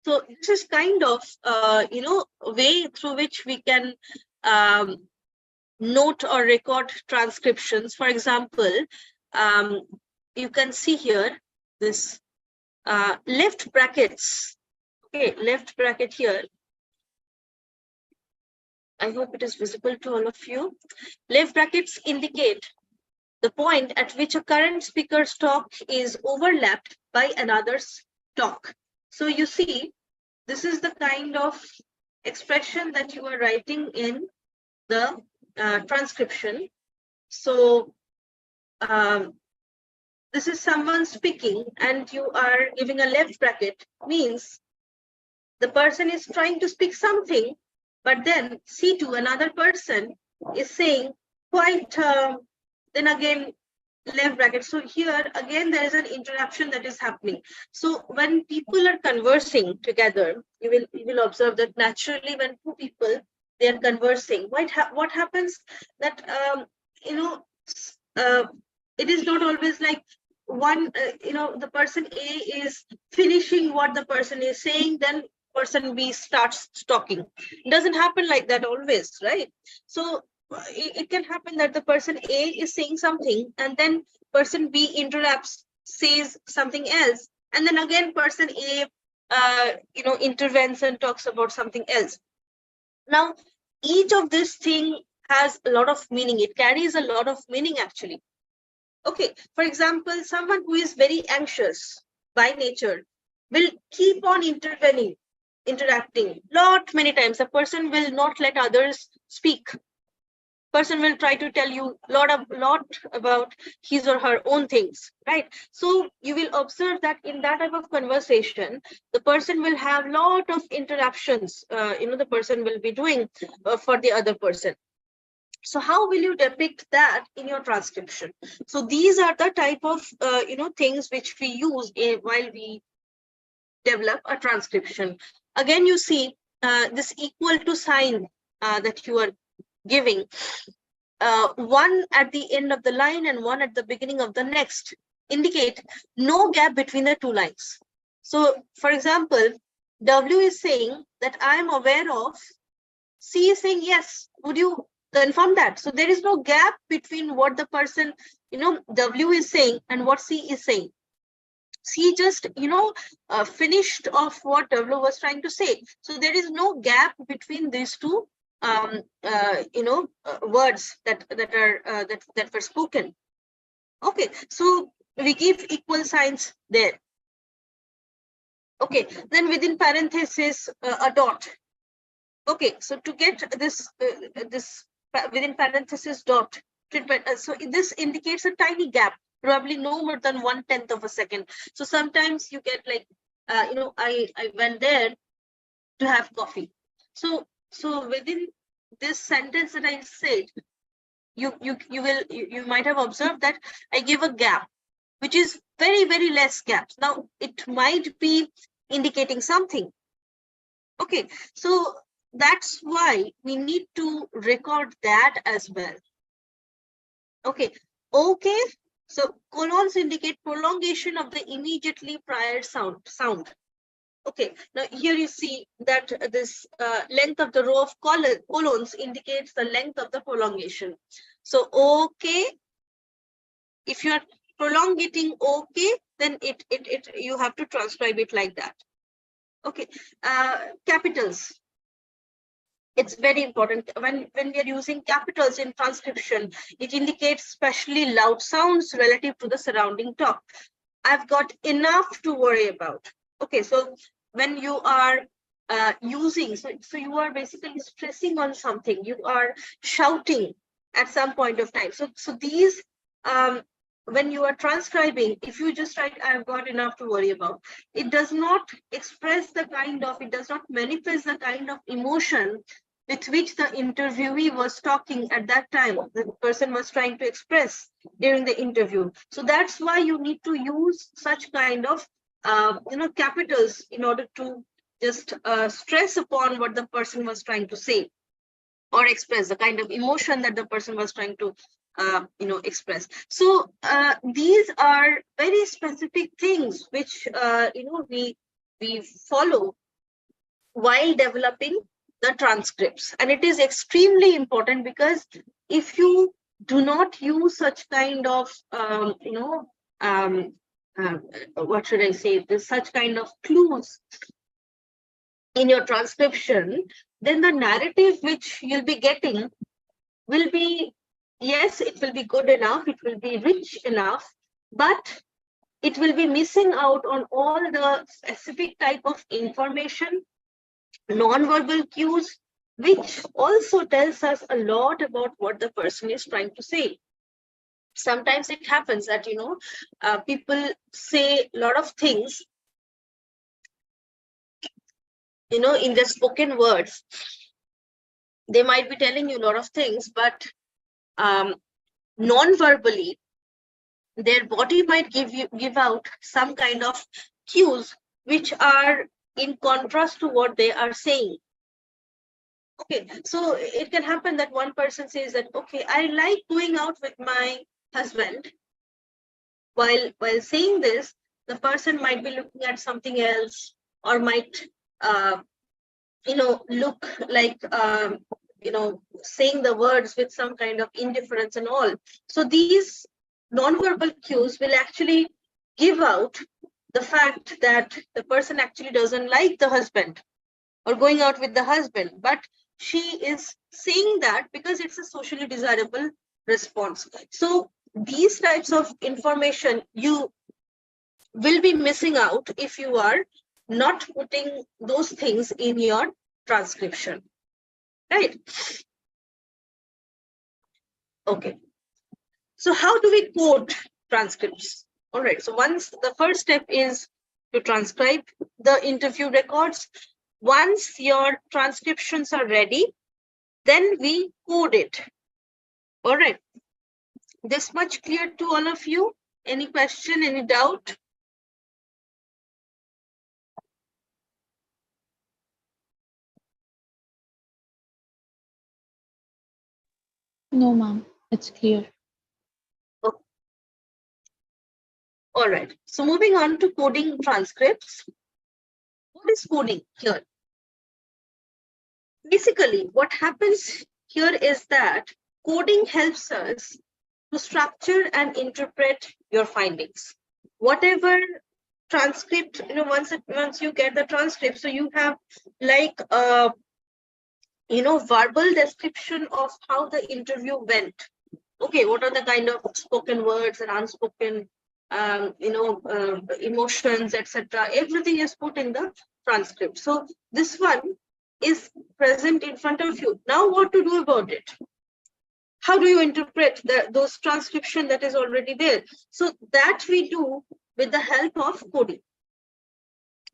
So this is kind of a way through which we can note or record transcriptions. For example, you can see here this left brackets. Okay, left bracket here. I hope it is visible to all of you. Left brackets indicate the point at which a current speaker's talk is overlapped by another's talk. So you see, this is the kind of expression that you are writing in the transcription. So this is someone speaking and you are giving a left bracket, means the person is trying to speak something, but then C2, another person, is saying quite, then again, left bracket. So here again, there is an interruption that is happening. So when people are conversing together, you will observe that naturally when two people, they are conversing, what happens that, it is not always like one, the person A is finishing what the person is saying, then person B starts talking. It doesn't happen like that always, right? So it can happen that the person A is saying something and then person B interrupts, says something else, and then again person A intervenes and talks about something else. Now each of this thing has a lot of meaning. It carries a lot of meaning actually. Okay, for example, someone who is very anxious by nature will keep on interacting many times. A person will not let others speak. Person will try to tell you lot about his or her own things, right? So you will observe that in that type of conversation, the person will have lot of interruptions. The person will be doing for the other person. So how will you depict that in your transcription? So these are the type of things which we use while we develop a transcription. Again, you see this equal to sign that you are giving, one at the end of the line and one at the beginning of the next, indicate no gap between the two lines. So for example, W is saying that I am aware of, C is saying yes, would you confirm that? So there is no gap between what the person, W is saying and what C is saying. C just, finished off what W was trying to say. So there is no gap between these two, words that were spoken. Okay, so we give equal signs there. Okay, then within parenthesis, a dot. Okay, so to get this within parenthesis dot treatment, so this indicates a tiny gap, probably no more than 1/10 of a second. So sometimes you get like, I went there to have coffee. So within this sentence that I said, you might have observed that I give a gap, which is very, very less gaps. Now it might be indicating something. Okay, so that's why we need to record that as well. Okay, so colons indicate prolongation of the immediately prior sound. Okay, now here you see that this length of the row of colons indicates the length of the prolongation. So okay, if you are prolongating okay, then you have to transcribe it like that. Okay, capitals. It's very important when we are using capitals in transcription. It indicates especially loud sounds relative to the surrounding talk. I've got enough to worry about. Okay, so when you are using, so you are basically stressing on something, you are shouting at some point of time. So these, when you are transcribing, if you just write, I've got enough to worry about, it does not express the kind of, it does not manifest the kind of emotion with which the interviewee was talking at that time, the person was trying to express during the interview. So that's why you need to use such kind of capitals in order to just stress upon what the person was trying to say or express, the kind of emotion that the person was trying to express. So these are very specific things which we follow while developing the transcripts, and it is extremely important because if you do not use such kind of what should I say, such kind of clues in your transcription, then the narrative which you'll be getting will be, yes, it will be good enough, it will be rich enough, but it will be missing out on all the specific type of information, non-verbal cues, which also tells us a lot about what the person is trying to say. Sometimes it happens that, people say a lot of things, in their spoken words. They might be telling you a lot of things, but non-verbally, their body might give out some kind of cues which are in contrast to what they are saying. Okay, so it can happen that one person says that, okay, I like going out with my husband. While saying this, the person might be looking at something else, or might look like saying the words with some kind of indifference and all. So these non-verbal cues will actually give out the fact that the person actually doesn't like the husband or going out with the husband, but she is saying that because it's a socially desirable response. So these types of information you will be missing out if you are not putting those things in your transcription, right? Okay, so how do we code transcripts? All right, so once the first step is to transcribe the interview records. Once your transcriptions are ready, then we code it. All right, this much clear to all of you? Any question, any doubt? No, ma'am. It's clear. Okay. All right, so moving on to coding transcripts. What is coding here? Basically, what happens here is that coding helps us to structure and interpret your findings. Whatever transcript, once you get the transcript, so you have like a verbal description of how the interview went. Okay, what are the kind of spoken words and unspoken emotions, etc. Everything is put in the transcript. So this one is present in front of you. Now what to do about it? How do you interpret those transcription that is already there? So that we do with the help of coding.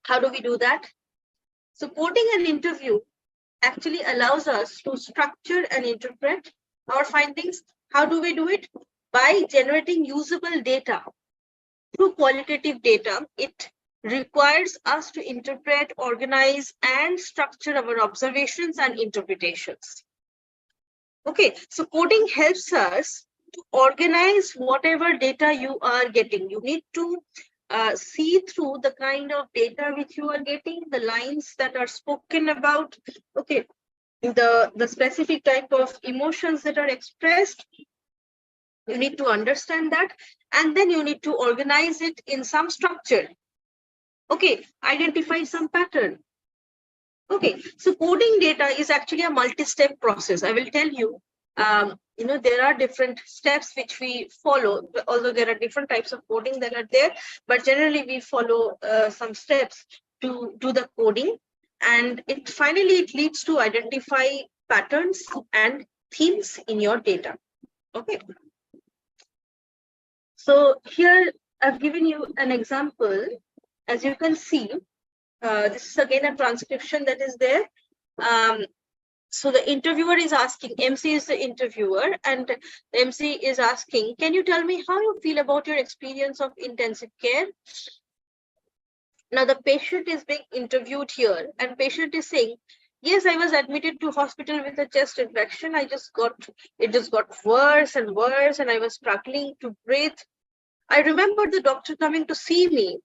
How do we do that? So coding an interview actually allows us to structure and interpret our findings. How do we do it? By generating usable data. Through qualitative data, it requires us to interpret, organize, and structure our observations and interpretations. Okay, so coding helps us to organize whatever data you are getting. You need to see through the kind of data which you are getting, the lines that are spoken about, okay, the specific type of emotions that are expressed. You need to understand that, and then you need to organize it in some structure. Okay, identify some pattern. Okay, so coding data is actually a multi-step process. I will tell you, there are different steps which we follow, although there are different types of coding that are there, but generally we follow some steps to do the coding, and finally it leads to identify patterns and themes in your data. Okay. So here I've given you an example. As you can see, this is again a transcription that is there. So the interviewer is asking, MC is the interviewer, and the MC is asking, can you tell me how you feel about your experience of intensive care? Now the patient is being interviewed here, and patient is saying, yes, I was admitted to hospital with a chest infection. It just got worse and worse, and I was struggling to breathe. I remember the doctor coming to see me,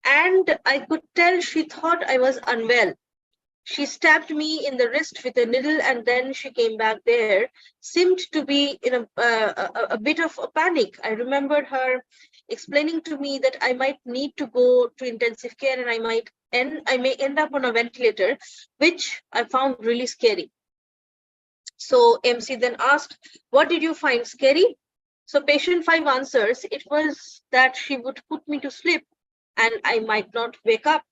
and I could tell she thought I was unwell. She stabbed me in the wrist with a needle, and then she came back there. Seemed to be in a bit of a panic. I remember her explaining to me that I might need to go to intensive care, and I may end up on a ventilator, which I found really scary. So MC then asked, what did you find scary? So patient 5 answers, it was that she would put me to sleep and I might not wake up.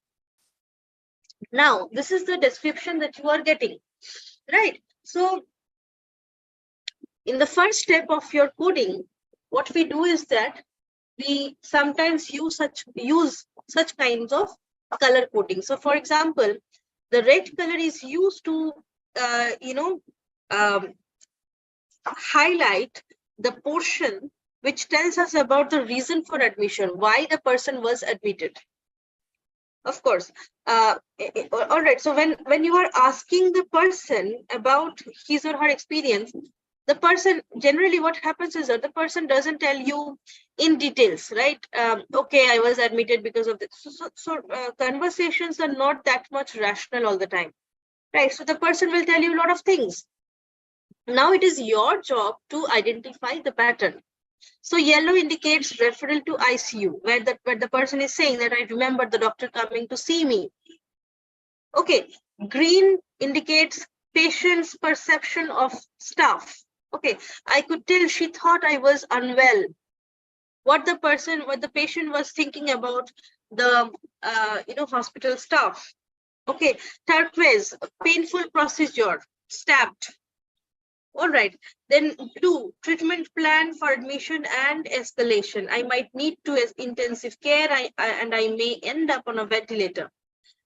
Now, this is the description that you are getting, right? So in the first step of your coding, what we do is that we sometimes use such kinds of color coding. So for example, the red color is used to, highlight the portion which tells us about the reason for admission, why the person was admitted. Of course. All right. So when you are asking the person about his or her experience, the person, generally what happens is that the person doesn't tell you in details, right? Okay, I was admitted because of this. So conversations are not that much rational all the time, right? So the person will tell you a lot of things. Now it is your job to identify the pattern. So yellow indicates referral to ICU, where the person is saying that I remember the doctor coming to see me. Okay, green indicates patient's perception of staff. Okay, I could tell she thought I was unwell. What the patient was thinking about the hospital staff. Okay, turquoise, painful procedure, stabbed. All right, then blue, treatment plan for admission and escalation. I might need to intensive care and I may end up on a ventilator.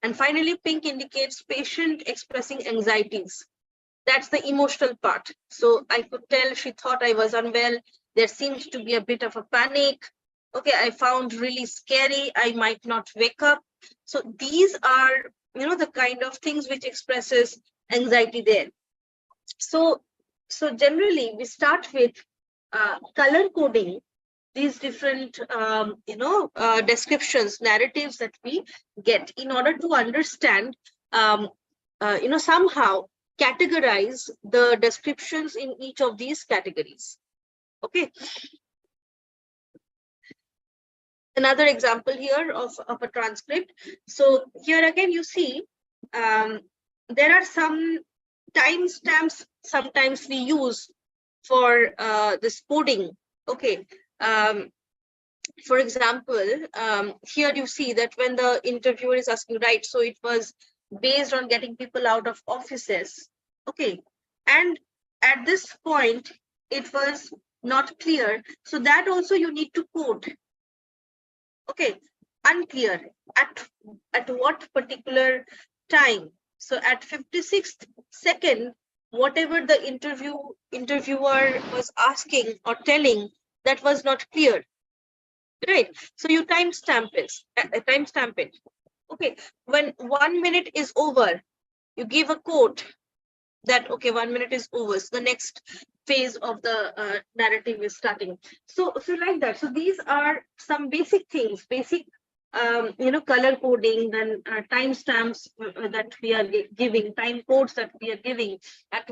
And finally, pink indicates patient expressing anxieties. That's the emotional part. So I could tell she thought I was unwell. There seemed to be a bit of a panic. Okay, I found really scary. I might not wake up. So these are, the kind of things which expresses anxiety there. So generally we start with color coding these different descriptions, narratives that we get in order to understand, somehow categorize the descriptions in each of these categories. Okay. Another example here of a transcript. So here again you see there are some timestamps sometimes we use for this coding. Okay. For example, here you see that when the interviewer is asking, right, so it was based on getting people out of offices. Okay. And at this point, it was not clear. So that also you need to code. Okay. Unclear. At what particular time? So at 56th second, whatever the interviewer was asking or telling, that was not clear. Right. So you timestamp it. Okay. When 1 minute is over, you give a quote that, okay, 1 minute is over. So the next phase of the narrative is starting. So like that. So these are some basic things, color coding, then timestamps that we are giving, time codes that we are giving, at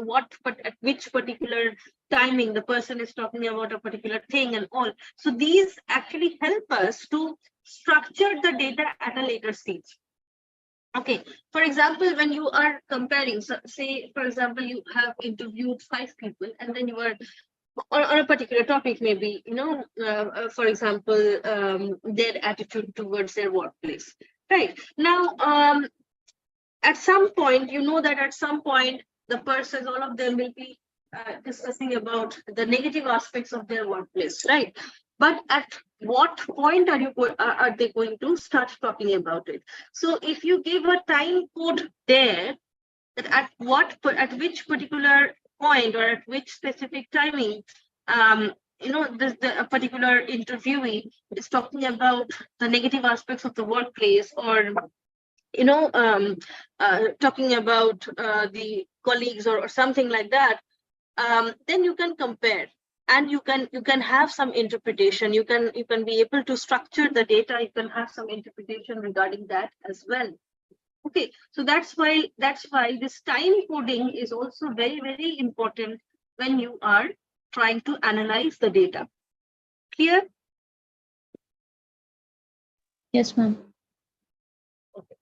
which particular timing the person is talking about a particular thing and all. So these actually help us to structure the data at a later stage. Okay, for example, when you are comparing, so say, for example, you have interviewed 5 people and then you are on a particular topic, maybe, for example, their attitude towards their workplace. Right. Now, at some point, the persons, all of them will be discussing about the negative aspects of their workplace, right? But at what point are they going to start talking about it? So if you give a time code there, that at which particular point or at which specific timing, a particular interviewee is talking about the negative aspects of the workplace, or talking about the colleagues or something like that, then you can compare and you can have some interpretation. You can be able to structure the data. You can have some interpretation regarding that as well. Okay, so that's why this time coding is also very, very important when you are trying to analyze the data. Clear? Yes, ma'am. Okay.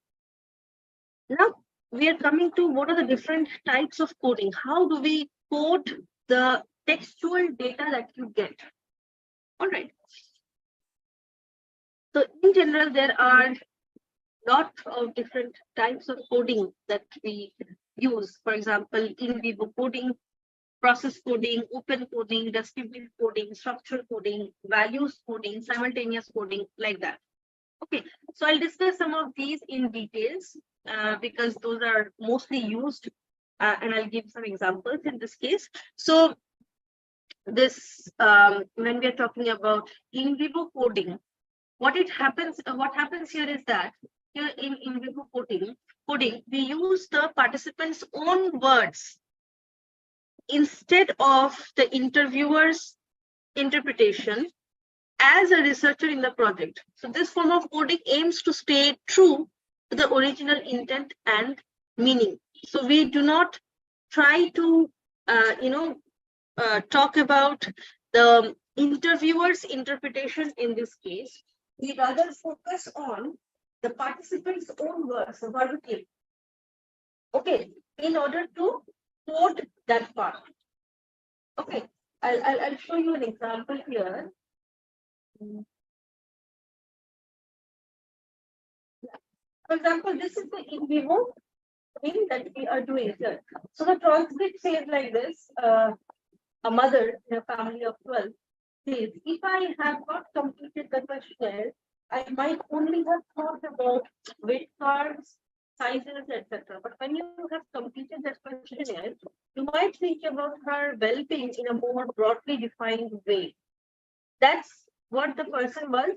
Now we are coming to what are the different types of coding. How do we code the textual data that you get? All right. So in general, there are lot of different types of coding that we use. For example, in vivo coding, process coding, open coding, descriptive coding, structure coding, values coding, simultaneous coding, like that. Okay, so I'll discuss some of these in details because those are mostly used, and I'll give some examples in this case. So this when we are talking about in vivo coding, what happens here is that here in vivo coding, we use the participants' own words instead of the interviewer's interpretation as a researcher in the project. So this form of coding aims to stay true to the original intent and meaning. So we do not try to, talk about the interviewer's interpretation in this case. We rather focus on the participants' own words, verbatim. Okay, in order to code that part. Okay, I'll show you an example here. For example, this is the in vivo thing that we are doing here. So the transcript says like this: a mother in a family of 12 says, if I have not completed the questionnaire, I might only have thought about weight cards, sizes, etc. But when you have completed that questionnaire, you might think about her well-being in a more broadly defined way. That's what the person was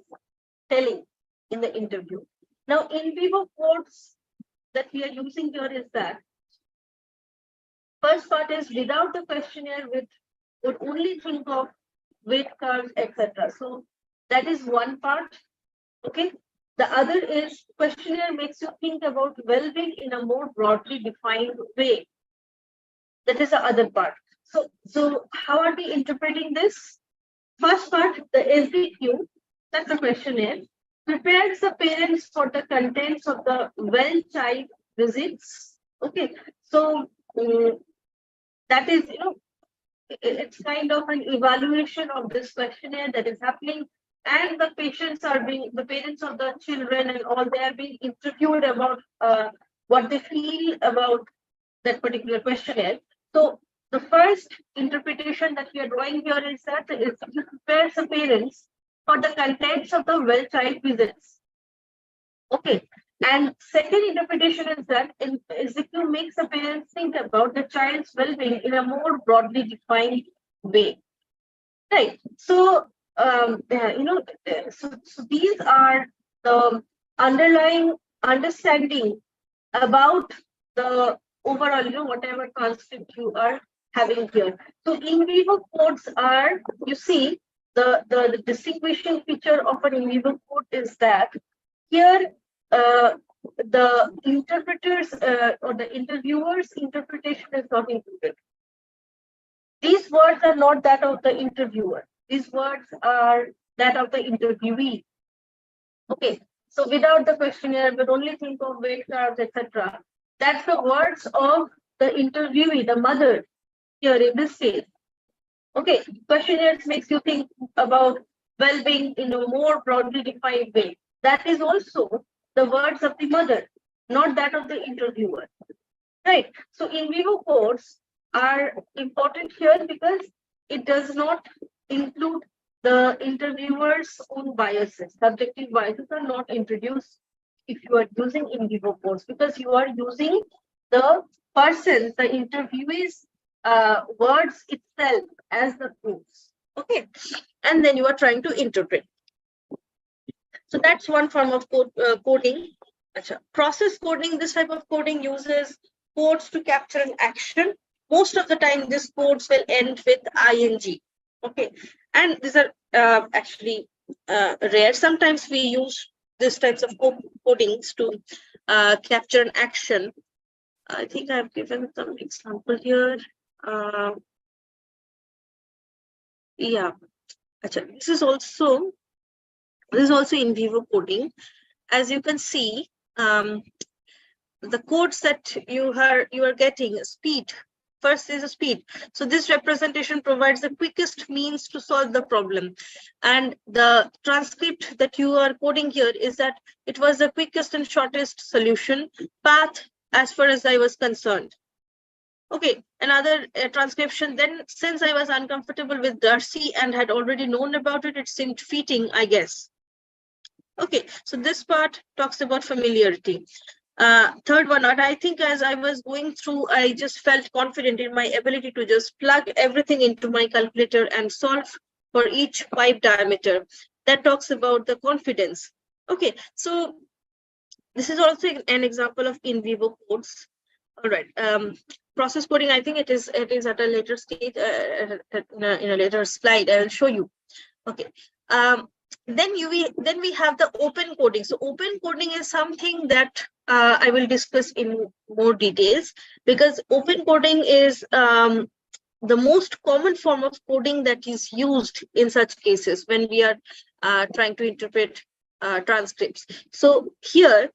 telling in the interview. Now, in vivo quotes that we are using here is that first part is without the questionnaire, would only think of weight cards, etc. So that is one part. Okay. The other is questionnaire makes you think about well-being in a more broadly defined way. That is the other part. So how are we interpreting this? First part, the SDQ, that's the questionnaire, prepares the parents for the contents of the well-child visits. Okay, so that is, it's kind of an evaluation of this questionnaire that is happening, and the parents of the children and all, they are being interviewed about what they feel about that particular questionnaire. So the first interpretation that we are drawing here is that it prepares the parents for the contents of the well-child visits. Okay. And second interpretation is that executive makes the parents think about the child's well-being in a more broadly defined way. Right. So, so these are the underlying understanding about the overall, whatever concept you are having here. So in vivo codes are, you see, the distinguishing feature of an in vivo code is that here the interpreters or the interviewer's interpretation is not included. These words are not that of the interviewer. These words are that of the interviewee. Okay, so without the questionnaire, but only think of weight cards, etc. That's the words of the interviewee, the mother here in this case. Okay, questionnaires makes you think about well-being in a more broadly defined way. That is also the words of the mother, not that of the interviewer. Right. So in vivo codes are important here because it does not include the interviewer's own biases. Subjective biases are not introduced if you are using in vivo codes, because you are using the person's, the interviewee's words itself as the proofs. Okay. And then you are trying to interpret. So that's one form of coding. Process coding, this type of coding uses codes to capture an action. Most of the time, these codes will end with ing. Okay, and these are actually rare. Sometimes we use these types of codings to capture an action. I think I've given some example here. Yeah, this is also in vivo coding. As you can see, the codes that you are getting, speed. First is a speed. So this representation provides the quickest means to solve the problem. And the transcript that you are coding here is that it was the quickest and shortest solution path as far as I was concerned. Okay, another transcription. Then, since I was uncomfortable with Darcy and had already known about it, it seemed fitting, I guess. Okay, so this part talks about familiarity. Third one, and I think as I was going through, I just felt confident in my ability to just plug everything into my calculator and solve for each pipe diameter. That talks about the confidence. Okay, so this is also an example of in vivo codes. All right, process coding, I think it is at a later stage, in a later slide, I will show you. Okay. Then we have the open coding. So open coding is something that I will discuss in more details, because open coding is the most common form of coding that is used in such cases when we are trying to interpret transcripts. So here,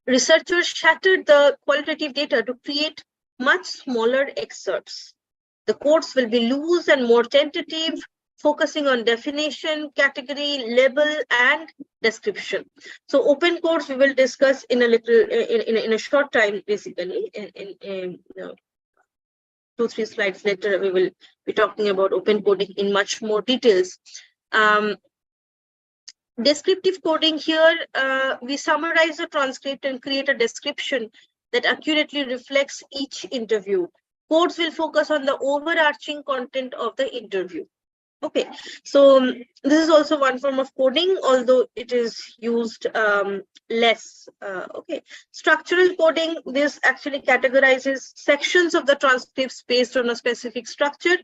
researchers shattered the qualitative data to create much smaller excerpts. The codes will be loose and more tentative, focusing on definition, category, label, and description. So open codes we will discuss in a little in a short time, basically. In 2-3 slides later, we will be talking about open coding in much more details. Descriptive coding here, we summarize a transcript and create a description that accurately reflects each interview. Codes will focus on the overarching content of the interview. Okay, so this is also one form of coding, although it is used less. Okay, structural coding, this actually categorizes sections of the transcripts based on a specific structure.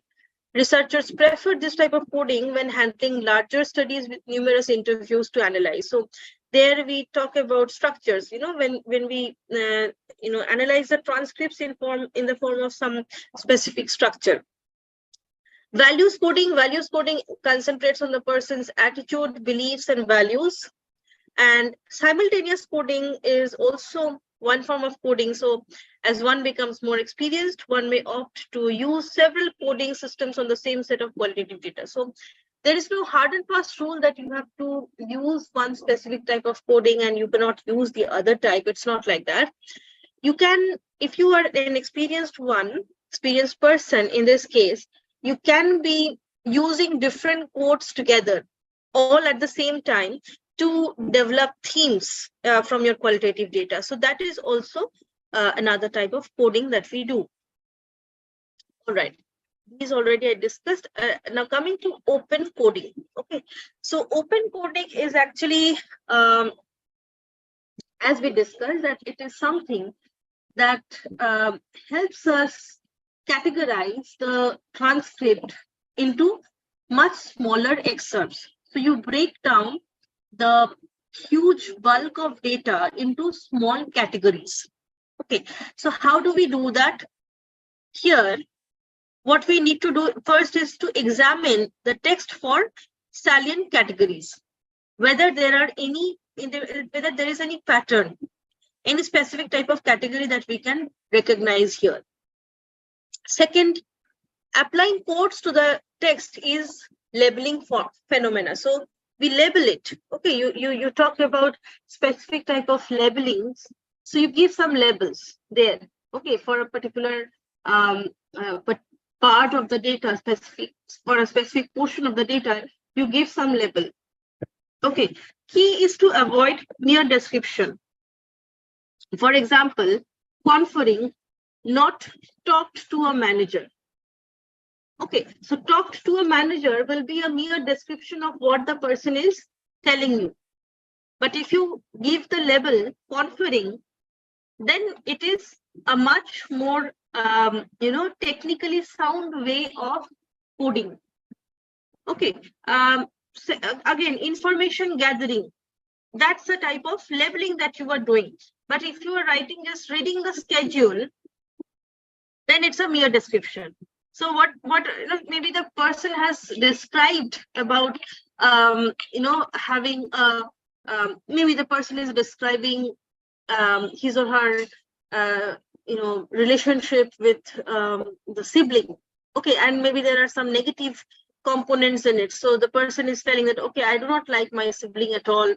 Researchers prefer this type of coding when handling larger studies with numerous interviews to analyze. So there we talk about structures. When we analyze the transcripts in the form of some specific structure. Values coding concentrates on the person's attitude, beliefs, and values. And simultaneous coding is also one form of coding. So as one becomes more experienced, one may opt to use several coding systems on the same set of qualitative data. So there is no hard and fast rule that you have to use one specific type of coding and you cannot use the other type. It's not like that. You can, if you are an experienced person in this case, you can be using different codes together all at the same time to develop themes from your qualitative data. So that is also another type of coding that we do. All right, these already I discussed. Now coming to open coding. Okay, so open coding is actually, as we discussed, that it is something that helps us categorize the transcript into much smaller excerpts. So you break down the huge bulk of data into small categories. Okay, so how do we do that? Here, what we need to do first is to examine the text for salient categories, whether there is any pattern, any specific type of category that we can recognize here. Second, applying codes to the text is labeling for phenomena. So we label it. Okay, you talk about specific type of labelings. So you give some labels there. Okay, for a particular part of the data, for a specific portion of the data, you give some label. Okay, key is to avoid mere description. For example, conferring, not talked to a manager. Okay, so talked to a manager will be a mere description of what the person is telling you. But if you give the label conferring, then it is a much more, technically sound way of coding. Okay, so again, information gathering. That's the type of labeling that you are doing. But if you are just reading the schedule, then it's a mere description. So what maybe the person has described about having a maybe the person is describing his or her relationship with the sibling. Okay, and maybe there are some negative components in it. So the person is telling that, okay, I do not like my sibling at all.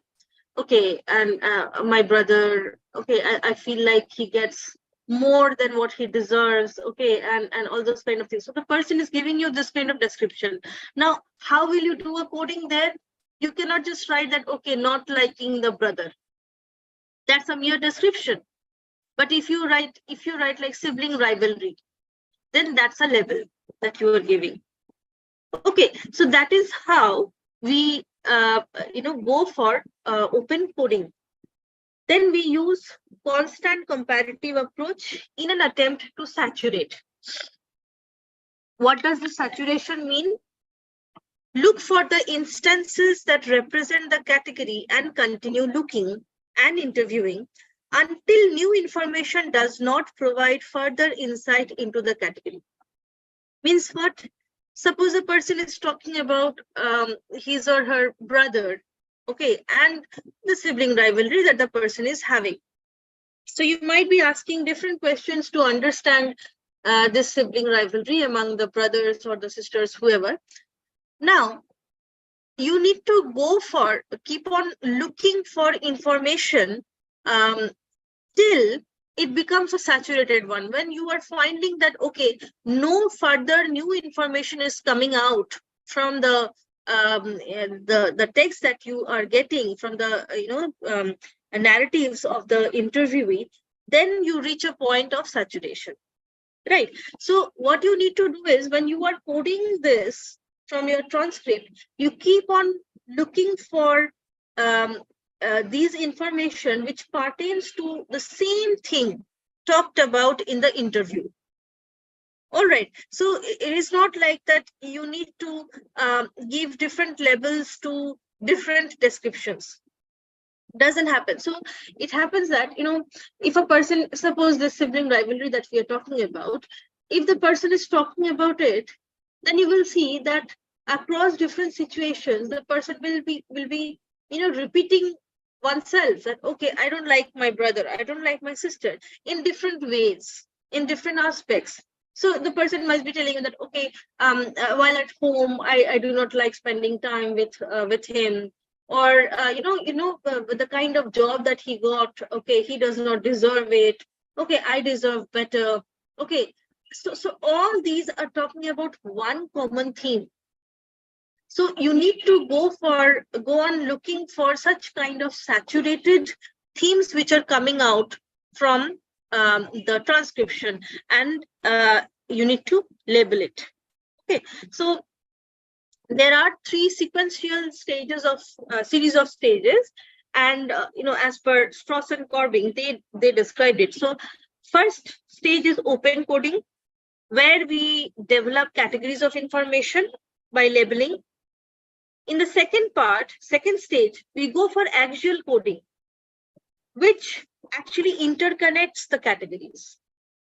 Okay, and my brother, okay, I feel like he gets more than what he deserves, okay, and all those kind of things. So the person is giving you this kind of description. Now, how will you do a coding there? You cannot just write that, okay, not liking the brother. That's a mere description. But if you write like sibling rivalry, then that's a label that you are giving. Okay, so that is how we go for open coding. Then we use constant comparative approach in an attempt to saturate. What does the saturation mean? Look for the instances that represent the category and continue looking and interviewing until new information does not provide further insight into the category. Means what? Suppose a person is talking about his or her brother, okay, and the sibling rivalry that the person is having. So you might be asking different questions to understand this sibling rivalry among the brothers or the sisters, whoever. Now, you need to keep on looking for information till it becomes a saturated one. When you are finding that, okay, no further new information is coming out from the text that you are getting from the narratives of the interviewee, then you reach a point of saturation, right? So what you need to do is, when you are coding this from your transcript, you keep on looking for these information which pertains to the same thing talked about in the interview. All right, so it is not like that you need to give different labels to different descriptions. Doesn't happen. So it happens that, if a person, suppose the sibling rivalry that we are talking about, if the person is talking about it, then you will see that across different situations, the person will be repeating oneself that, okay, I don't like my brother, I don't like my sister, in different ways, in different aspects. So the person must be telling you that, okay, while at home, I do not like spending time with him, or the kind of job that he got, okay, he does not deserve it, okay, I deserve better. Okay, so all these are talking about one common theme. So you need to go on looking for such kind of saturated themes which are coming out from the transcription, and you need to label it. Okay, so there are 3 sequential stages of series of stages, and as per Strauss and Corbin, they described it. So first stage is open coding, where we develop categories of information by labeling. In the second stage, we go for axial coding, which actually interconnects the categories.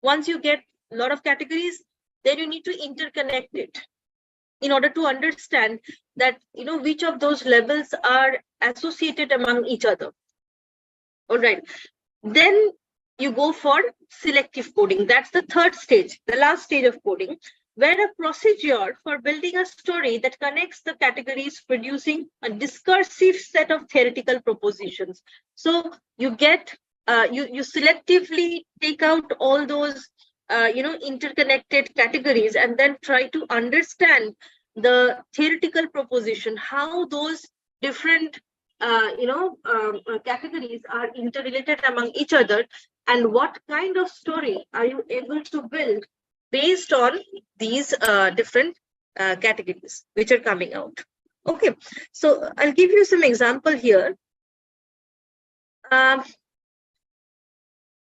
Once you get a lot of categories, then you need to interconnect it in order to understand that, which of those levels are associated among each other. All right. Then you go for selective coding. That's the third stage, the last stage of coding, where a procedure for building a story that connects the categories, producing a discursive set of theoretical propositions. So you get, you selectively take out all those, interconnected categories, and then try to understand the theoretical proposition, how those different, categories are interrelated among each other, and what kind of story are you able to build based on these different categories which are coming out. Okay, so I'll give you some example here.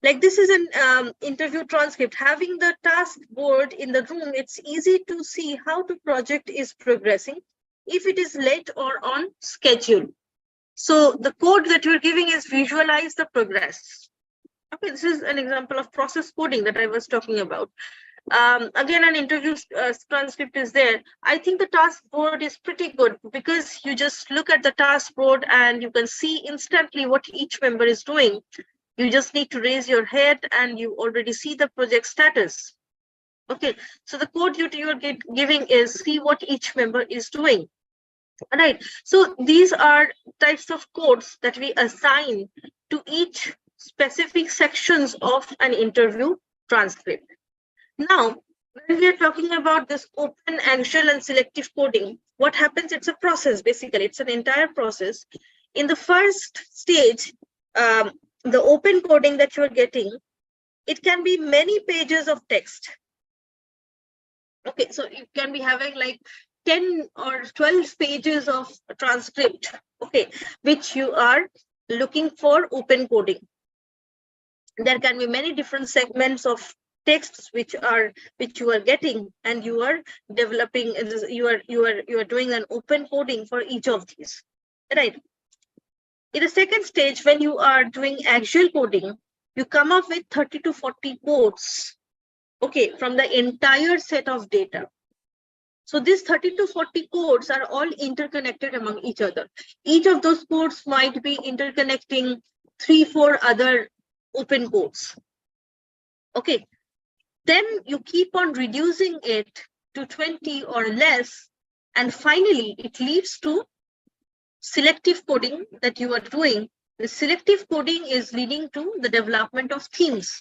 Like this is an interview transcript. Having the task board in the room, it's easy to see how the project is progressing, if it is late or on schedule. So the code that you're giving is visualize the progress. Okay, this is an example of process coding that I was talking about. Again, an interview transcript is there. I think the task board is pretty good, because you just look at the task board and you can see instantly what each member is doing. You just need to raise your head and you already see the project status. Okay, so the code you are giving is see what each member is doing. All right, so these are types of codes that we assign to each specific sections of an interview transcript. Now, when we are talking about this open, axial, and selective coding, what happens? It's a process, basically. It's an entire process. In the first stage, the open coding that you're getting, it can be many pages of text. Okay, so you can be having like 10 or 12 pages of transcript, okay, which you are looking for open coding. There can be many different segments of texts which you are getting, and you are developing, you are doing an open coding for each of these, right? In the second stage, when you are doing actual coding, you come up with 30 to 40 codes, okay, from the entire set of data. So these 30 to 40 codes are all interconnected among each other. Each of those codes might be interconnecting 3-4 other open codes. Okay, then you keep on reducing it to 20 or less, and finally it leads to selective coding that you are doing. The selective coding is leading to the development of themes.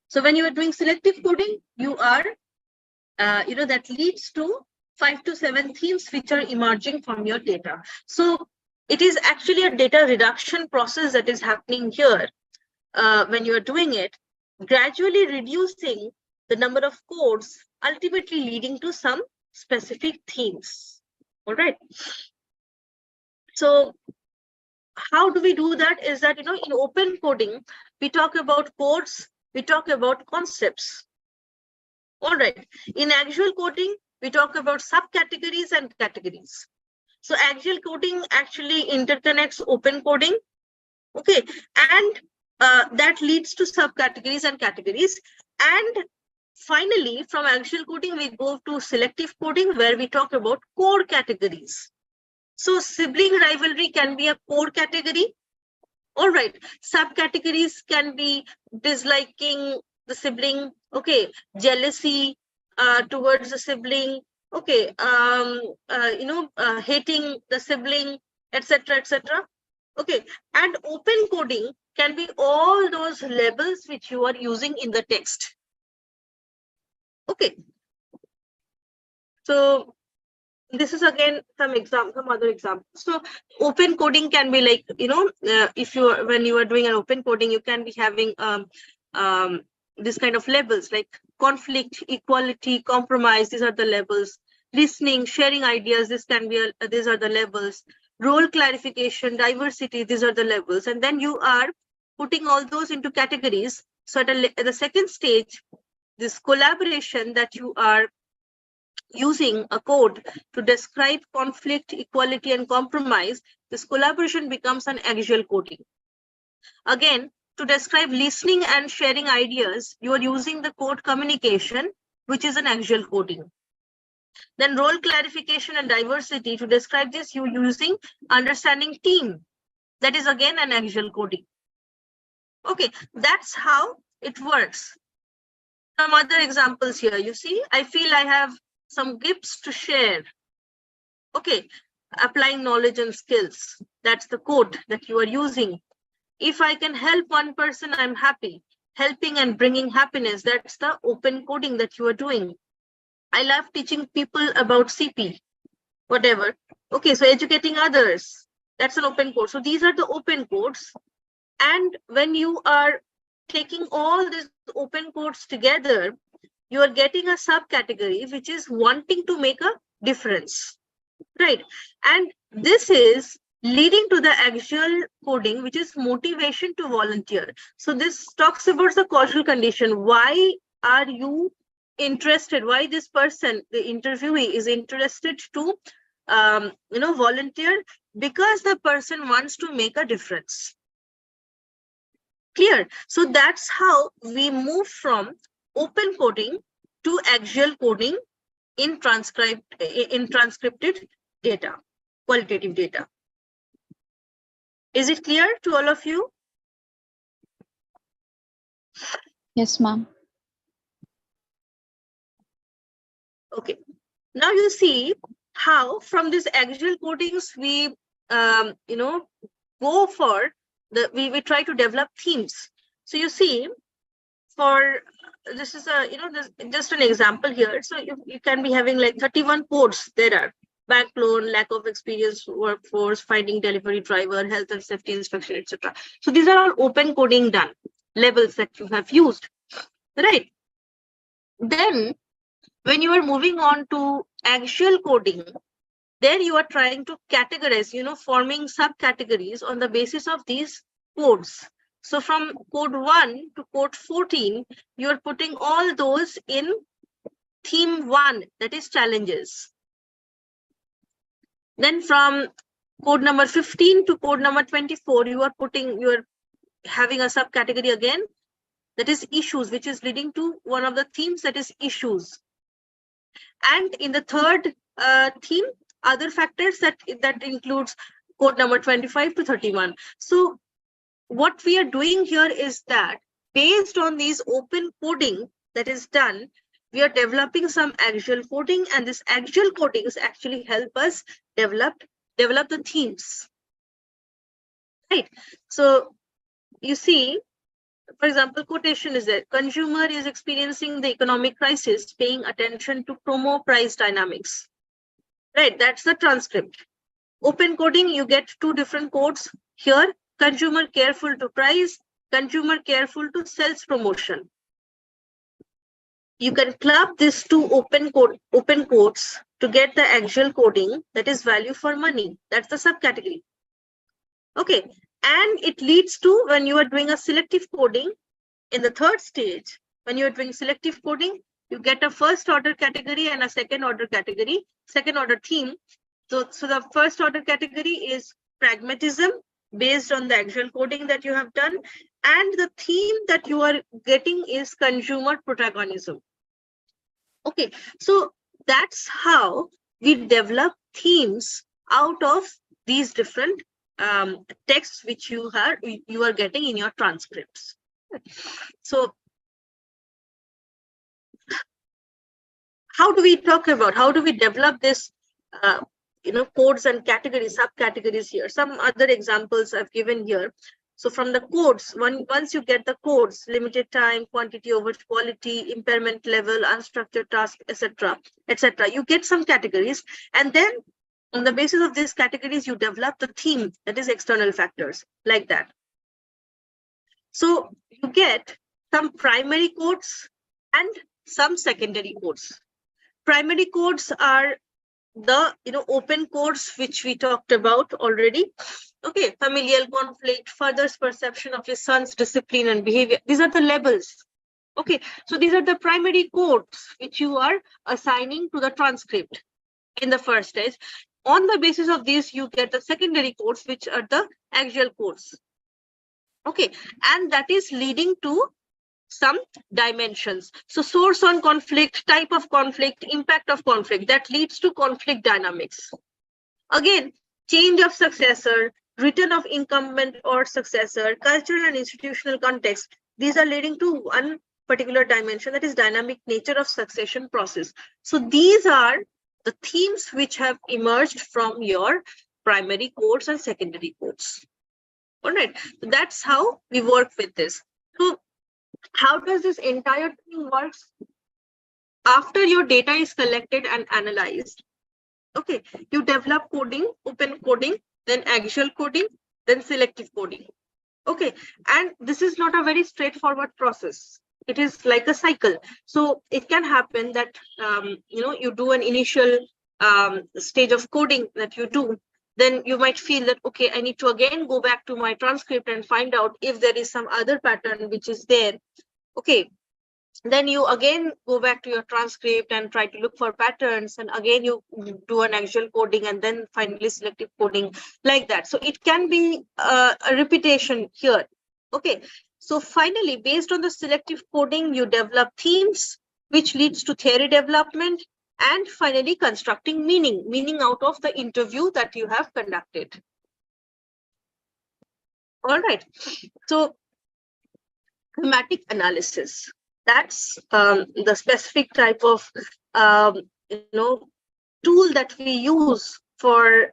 So when you are doing selective coding, you are, that leads to 5 to 7 themes which are emerging from your data. So it is actually a data reduction process that is happening here when you are doing it, gradually reducing the number of codes, ultimately leading to some specific themes. All right. So how do we do that? Is that, in open coding, we talk about codes, we talk about concepts. All right. In actual coding, we talk about subcategories and categories. So actual coding actually interconnects open coding. Okay. And that leads to subcategories and categories. And finally, from actual coding, we go to selective coding, where we talk about core categories. So sibling rivalry can be a core category. All right. Subcategories can be disliking the sibling, okay, jealousy towards the sibling, okay, hating the sibling, etc., etc. Okay, and open coding can be all those labels which you are using in the text. Okay, so this is again some other examples. So open coding can be like, if you are, when you are doing an open coding, you can be having this kind of labels like conflict, equality, compromise. These are the labels. Listening, sharing ideas. This can be these are the labels. Role clarification, diversity. These are the labels, and then you are putting all those into categories. So at the second stage, this collaboration that you are using a code to describe conflict, equality, and compromise, this collaboration becomes an actual coding. Again, to describe listening and sharing ideas, you are using the code communication, which is an actual coding. Then role clarification and diversity, to describe this, you're using understanding team. That is again an actual coding. Okay, that's how it works. Some other examples here. You see, I feel I have some gifts to share. Okay, applying knowledge and skills. That's the code that you are using. If I can help one person, I'm happy. Helping and bringing happiness. That's the open coding that you are doing. I love teaching people about CP, whatever. Okay, so educating others. That's an open code. So these are the open codes. And when you are taking all these open codes together, you are getting a subcategory which is wanting to make a difference, right? And this is leading to the actual coding, which is motivation to volunteer. So this talks about the causal condition. Why are you interested? Why this person, the interviewee, is interested to volunteer? Because the person wants to make a difference. Clear? So that's how we move from open coding to actual coding in transcribed, in transcripted data, qualitative data. Is it clear to all of you? Yes, ma'am. Okay. Now you see how from these actual codings we go for the we try to develop themes. So you see, for this is a this just an example here. So you can be having like 31 codes there are, bank loan, lack of experience workforce, finding delivery driver, health and safety inspection, etc. So these are all open coding done, levels that you have used, right? Then when you are moving on to actual coding, there you are trying to categorize, forming subcategories on the basis of these codes. So from code 1 to code 14, you are putting all those in theme 1, that is challenges. Then from code number 15 to code number 24, you are having a subcategory again, that is issues, which is leading to one of the themes, that is issues. And in the third theme, other factors that includes code number 25 to 31. So what we are doing here is that based on these open coding that is done, we are developing some actual coding, and this actual codings actually help us develop the themes, right? So you see, for example, quotation is there. Consumer is experiencing the economic crisis, paying attention to promo price dynamics, right? That's the transcript. Open coding, you get 2 different codes here. Consumer careful to price, consumer careful to sales promotion. You can club these 2 open codes to get the actual coding, that is value for money. That's the subcategory. Okay, and it leads to, when you are doing a selective coding in the third stage, when you are doing selective coding, you get a first order category and a second order category, second order theme. So the first order category is pragmatism, based on the actual coding that you have done, and the theme that you are getting is consumer protagonism. Okay, so that's how we develop themes out of these different texts which you are getting in your transcripts. So how do we develop this codes and categories, subcategories here? Some other examples I've given here. So from the codes, once you get the codes, limited time, quantity over quality, impairment level, unstructured task, etc., you get some categories, and then on the basis of these categories, you develop the theme, that is external factors, like that. So you get some primary codes and some secondary codes. Primary codes are the open codes which we talked about already. Okay, familial conflict, father's perception of his son's discipline and behavior. These are the labels. Okay, so these are the primary codes which you are assigning to the transcript in the first stage. On the basis of this, you get the secondary codes, which are the actual codes. Okay, and that is leading to some dimensions. So source on conflict, type of conflict, impact of conflict, that leads to conflict dynamics. Again, change of successor, return of incumbent or successor, cultural and institutional context. These are leading to one particular dimension, that is dynamic nature of succession process. So these are the themes which have emerged from your primary codes and secondary codes. All right, so that's how we work with this. So how does this entire thing works? After your data is collected and analyzed, okay, you develop coding, open coding, then actual coding, then selective coding. Okay, and this is not a very straightforward process. It is like a cycle. So it can happen that you do an initial stage of coding that you do. Then you might feel that, okay, I need to again go back to my transcript and find out if there is some other pattern which is there. Okay, then you again go back to your transcript and try to look for patterns, and again you do an actual coding and then finally selective coding, like that. So it can be a repetition here. Okay, so finally, based on the selective coding, you develop themes, which leads to theory development, and finally constructing meaning out of the interview that you have conducted. All right, so thematic analysis, that's the specific type of tool that we use for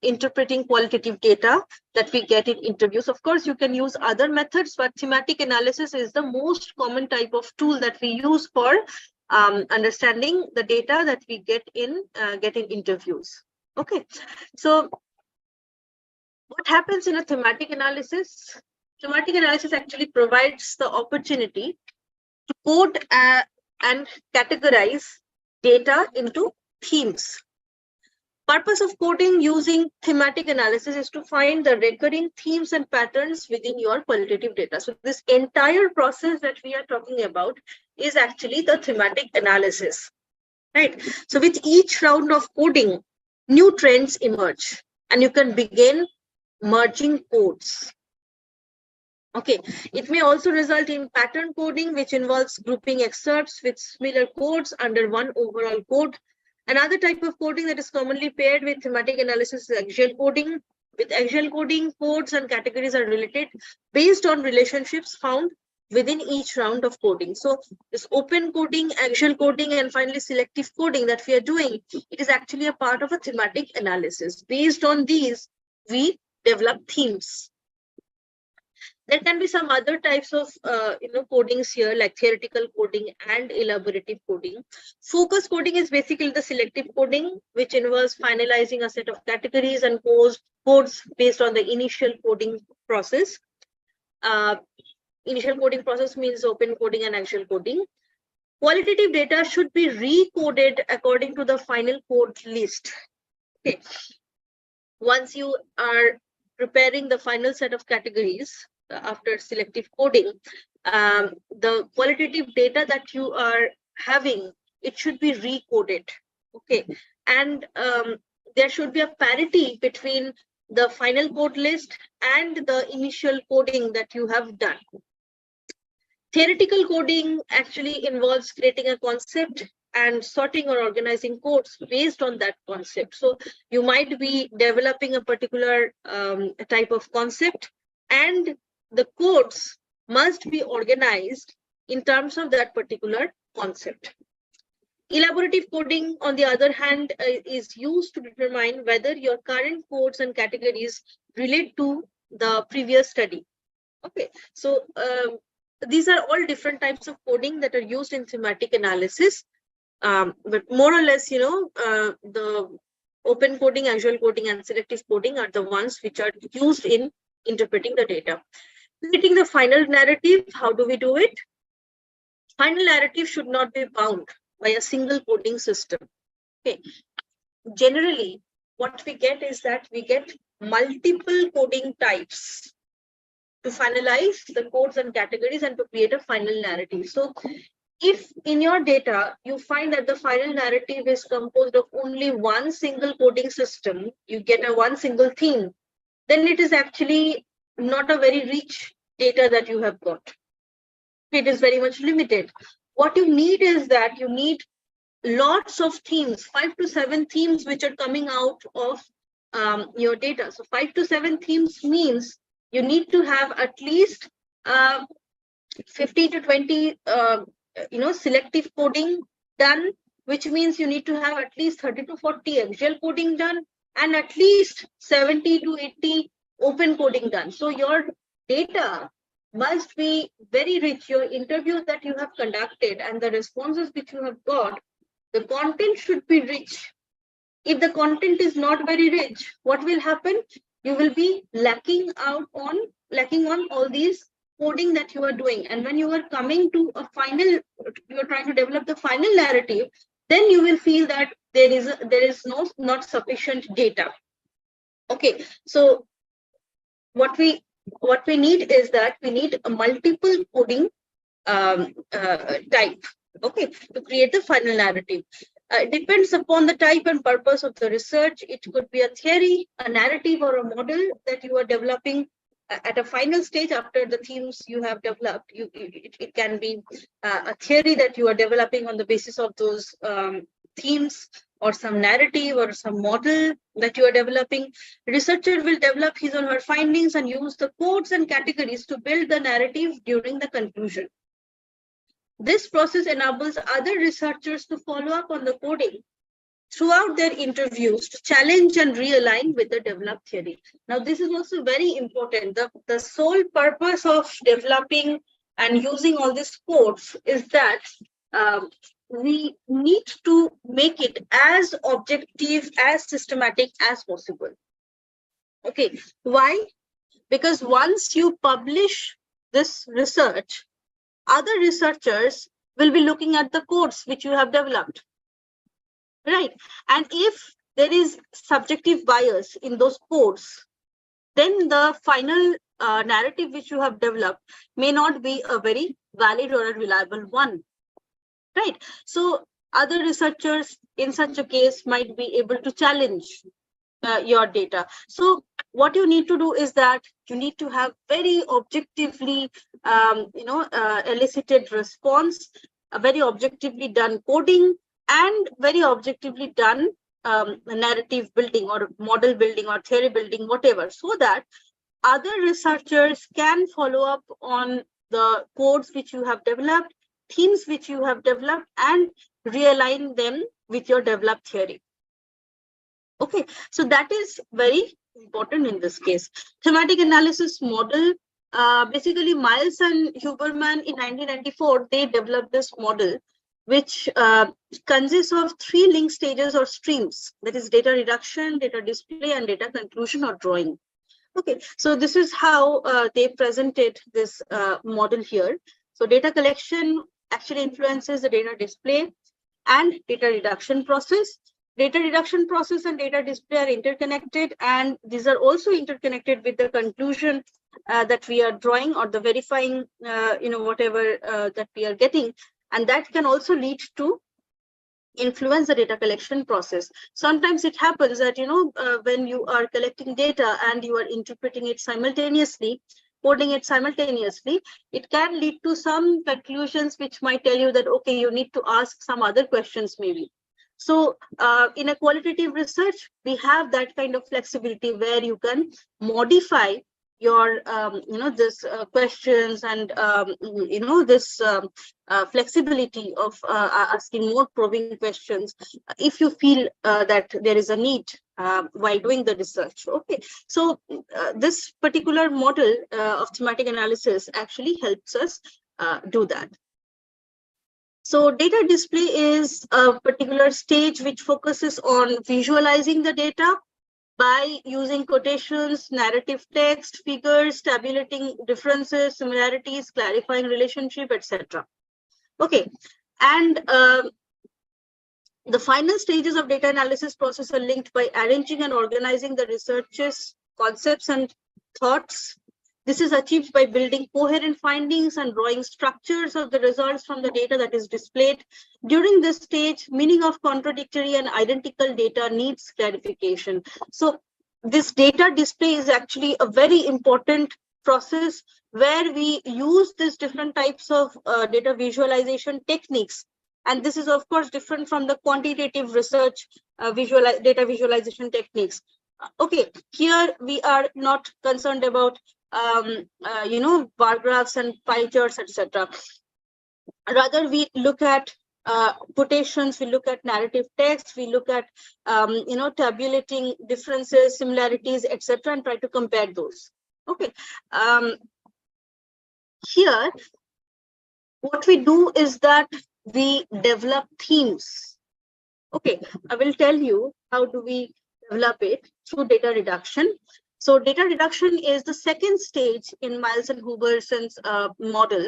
interpreting qualitative data that we get in interviews. Of course, you can use other methods, but thematic analysis is the most common type of tool that we use for understanding the data that we get in interviews. Okay, so what happens in a thematic analysis? Thematic analysis actually provides the opportunity to code and categorize data into themes. Purpose of coding using thematic analysis is to find the recurring themes and patterns within your qualitative data. So this entire process that we are talking about is actually the thematic analysis, right? So with each round of coding, new trends emerge and you can begin merging codes. Okay, it may also result in pattern coding, which involves grouping excerpts with similar codes under one overall code. Another type of coding that is commonly paired with thematic analysis is axial coding. With axial coding, codes and categories are related based on relationships found within each round of coding. So this open coding, axial coding, and finally selective coding that we are doing, it is actually a part of a thematic analysis. Based on these, we develop themes. There can be some other types of codings here, like theoretical coding and elaborative coding. Focus coding is basically the selective coding, which involves finalizing a set of categories and codes based on the initial coding process. Initial coding process means open coding and axial coding. Qualitative data should be recoded according to the final code list. Okay. Once you are preparing the final set of categories, after selective coding, the qualitative data that you are having, it should be recoded. Okay, and there should be a parity between the final code list and the initial coding that you have done. Theoretical coding actually involves creating a concept and sorting or organizing codes based on that concept. So you might be developing a particular type of concept, and the codes must be organized in terms of that particular concept. Elaborative coding, on the other hand, is used to determine whether your current codes and categories relate to the previous study. Okay, so these are all different types of coding that are used in thematic analysis. But more or less, the open coding, axial coding, and selective coding are the ones which are used in interpreting the data. Creating the final narrative, how do we do it? Final narrative should not be bound by a single coding system. Okay. Generally, what we get is that we get multiple coding types to finalize the codes and categories and to create a final narrative. So if in your data, you find that the final narrative is composed of only one single coding system, you get a one single theme, then it is actually not a very rich data that you have got. It is very much limited. What you need is that you need lots of themes, 5 to 7 themes which are coming out of your data. So 5 to 7 themes means you need to have at least 50 to 20 selective coding done, which means you need to have at least 30 to 40 axial coding done, and at least 70 to 80 open coding done. So your data must be very rich. Your interviews that you have conducted and the responses which you have got, the content should be rich. If the content is not very rich, what will happen? You will be lacking on all these coding that you are doing. And when you are coming to a final, you are trying to develop the final narrative, then you will feel that there is not sufficient data. Okay, so what we need is that we need a multiple coding type, okay, to create the final narrative. It depends upon the type and purpose of the research. It could be a theory, a narrative, or a model that you are developing at a final stage after the themes you have developed. It can be a theory that you are developing on the basis of those themes, or some narrative or some model that you are developing. Researcher will develop his or her findings and use the codes and categories to build the narrative during the conclusion. This process enables other researchers to follow up on the coding throughout their interviews to challenge and realign with the developed theory. Now, this is also very important. The sole purpose of developing and using all these codes is that we need to make it as objective, as systematic as possible. Okay, why? Because once you publish this research, other researchers will be looking at the codes which you have developed, right? And if there is subjective bias in those codes, then the final narrative which you have developed may not be a very valid or a reliable one, right? So other researchers in such a case might be able to challenge your data. So what you need to do is that you need to have very objectively, elicited response, a very objectively done coding, and very objectively done narrative building or model building or theory building, whatever, so that other researchers can follow up on the codes which you have developed, themes which you have developed, and realign them with your developed theory. Okay, so that is very important in this case. Thematic analysis model, basically Miles and Huberman in 1994, they developed this model, which consists of 3 link stages or streams, that is data reduction, data display, and data conclusion or drawing. Okay, so this is how they presented this model here. So data collection actually influences the data display and data reduction process. Data reduction process and data display are interconnected, and these are also interconnected with the conclusion that we are drawing or the verifying, whatever that we are getting, and that can also lead to influence the data collection process. Sometimes it happens that, when you are collecting data and you are interpreting it simultaneously, coding it simultaneously, it can lead to some conclusions which might tell you that, okay, you need to ask some other questions maybe. So in a qualitative research, we have that kind of flexibility where you can modify your, this questions and, this flexibility of asking more probing questions if you feel that there is a need while doing the research. Okay, so this particular model of thematic analysis actually helps us do that. So data display is a particular stage which focuses on visualizing the data by using quotations, narrative text, figures, tabulating differences, similarities, clarifying relationship, etc. Okay, and the final stages of data analysis process are linked by arranging and organizing the research's concepts and thoughts. This is achieved by building coherent findings and drawing structures of the results from the data that is displayed. During this stage, meaning of contradictory and identical data needs clarification. So this data display is actually a very important process where we use these different types of data visualization techniques. And this is, of course, different from the quantitative research data visualization techniques. Okay, here we are not concerned about bar graphs and pie charts, etc. Rather, we look at quotations, we look at narrative text, we look at tabulating differences, similarities, etc., and try to compare those. Okay, here what we do is that we develop themes. Okay, I will tell you how do we develop it through data reduction. So data reduction is the second stage in Miles and Huberson's model.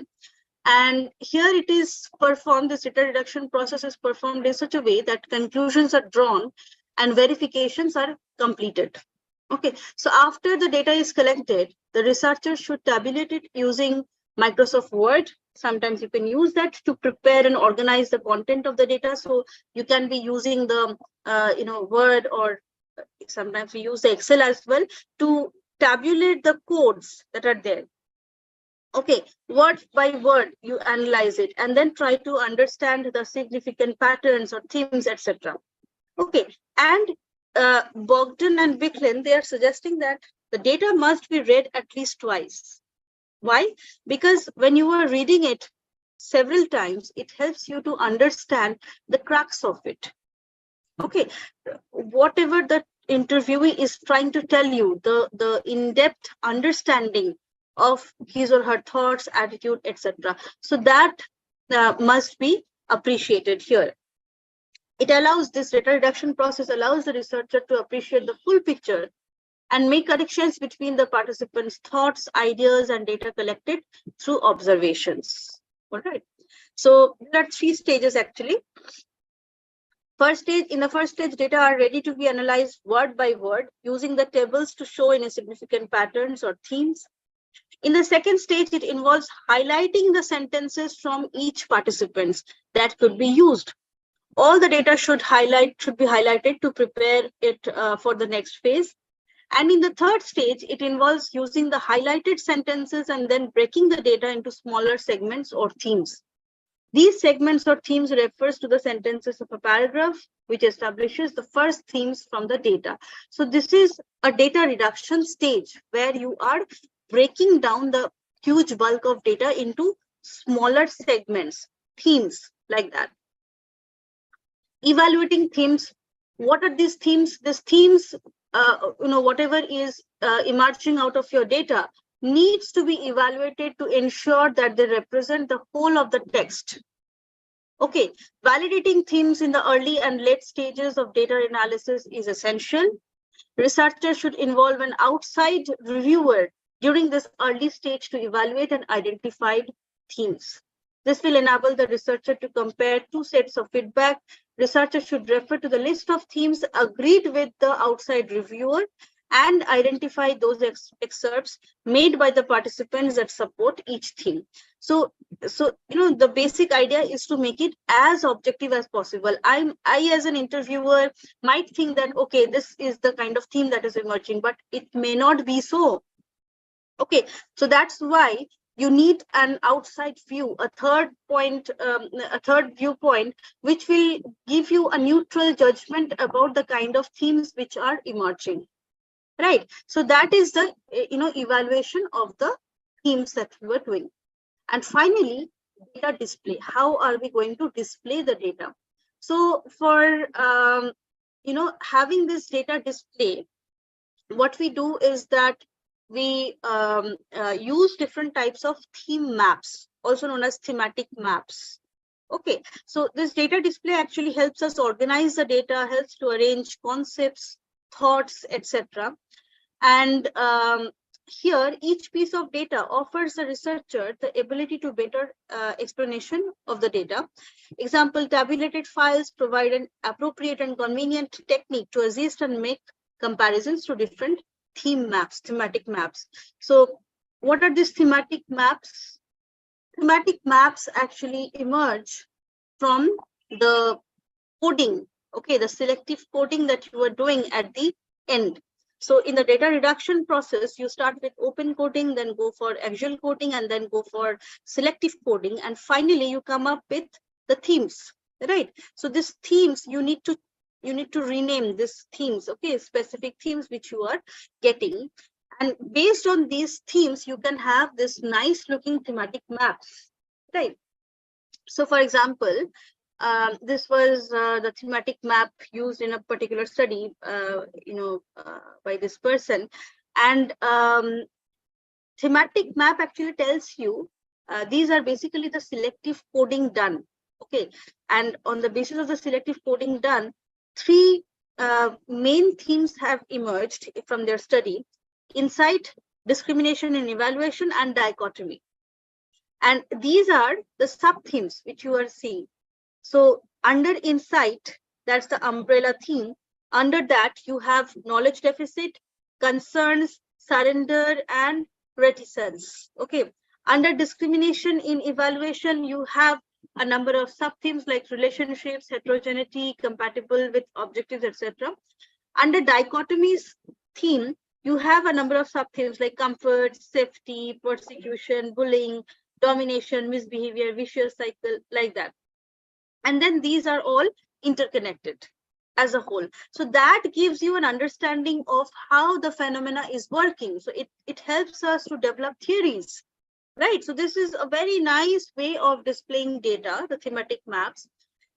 And here it is performed, this data reduction process is performed in such a way that conclusions are drawn and verifications are completed. Okay, so after the data is collected, the researchers should tabulate it using Microsoft Word. Sometimes you can use that to prepare and organize the content of the data. So you can be using the Word, or sometimes we use the Excel as well to tabulate the codes that are there. Okay, word by word, you analyze it and then try to understand the significant patterns or themes, etc. Okay, and Bogdan and Bicklin, they are suggesting that the data must be read at least twice. Why? Because when you are reading it several times, it helps you to understand the crux of it. Okay, whatever the interviewee is trying to tell you, the in-depth understanding of his or her thoughts, attitude, etc. So that must be appreciated here. It allows, this data reduction process allows the researcher to appreciate the full picture and make connections between the participants' thoughts, ideas, and data collected through observations. All right. So there are 3 stages actually. In the first stage, data are ready to be analyzed word by word using the tables to show any significant patterns or themes. In the second stage, it involves highlighting the sentences from each participant that could be used. All the data should be highlighted to prepare it for the next phase. And in the third stage, it involves using the highlighted sentences and then breaking the data into smaller segments or themes. These segments or themes refers to the sentences of a paragraph, which establishes the first themes from the data. So this is a data reduction stage where you are breaking down the huge bulk of data into smaller segments, themes like that. Evaluating themes. What are these themes? These themes, whatever is emerging out of your data needs to be evaluated to ensure that they represent the whole of the text. Okay, validating themes in the early and late stages of data analysis is essential. Researchers should involve an outside reviewer during this early stage to evaluate and identify themes. This will enable the researcher to compare 2 sets of feedback. Researchers should refer to the list of themes agreed with the outside reviewer and identify those excerpts made by the participants that support each theme. So the basic idea is to make it as objective as possible. I as an interviewer might think that, okay, this is the kind of theme that is emerging, but it may not be so. Okay, so that's why you need an outside view, a third viewpoint, which will give you a neutral judgment about the kind of themes which are emerging. Right. So that is the evaluation of the themes that we were doing. And finally, data display. How are we going to display the data? So for having this data display, what we do is that we use different types of theme maps, also known as thematic maps. Okay, so this data display actually helps us organize the data, helps to arrange concepts, thoughts, etc. And here, each piece of data offers the researcher the ability to better explanation of the data. Example, tabulated files provide an appropriate and convenient technique to assist and make comparisons to different thematic maps. So what are these thematic maps? Thematic maps actually emerge from the coding, okay, the selective coding that you are doing at the end. So in the data reduction process, you start with open coding, then go for actual coding, and then go for selective coding. And finally, you come up with the themes, right? So these themes, you need to rename these themes, okay, specific themes which you are getting. And based on these themes, you can have this nice looking thematic maps, right? So for example, this was the thematic map used in a particular study, by this person. And thematic map actually tells you these are basically the selective coding done. Okay, and on the basis of the selective coding done, 3 main themes have emerged from their study: insight, discrimination and evaluation, and dichotomy. And these are the sub-themes which you are seeing. So under insight, that's the umbrella theme. Under that, you have knowledge deficit, concerns, surrender, and reticence. Okay. Under discrimination in evaluation, you have a number of sub-themes like relationships, heterogeneity, compatible with objectives, etc. Under dichotomies theme, you have a number of sub-themes like comfort, safety, persecution, bullying, domination, misbehavior, vicious cycle, like that. And then these are all interconnected as a whole. So that gives you an understanding of how the phenomena is working. So it helps us to develop theories, right? So this is a very nice way of displaying data, the thematic maps.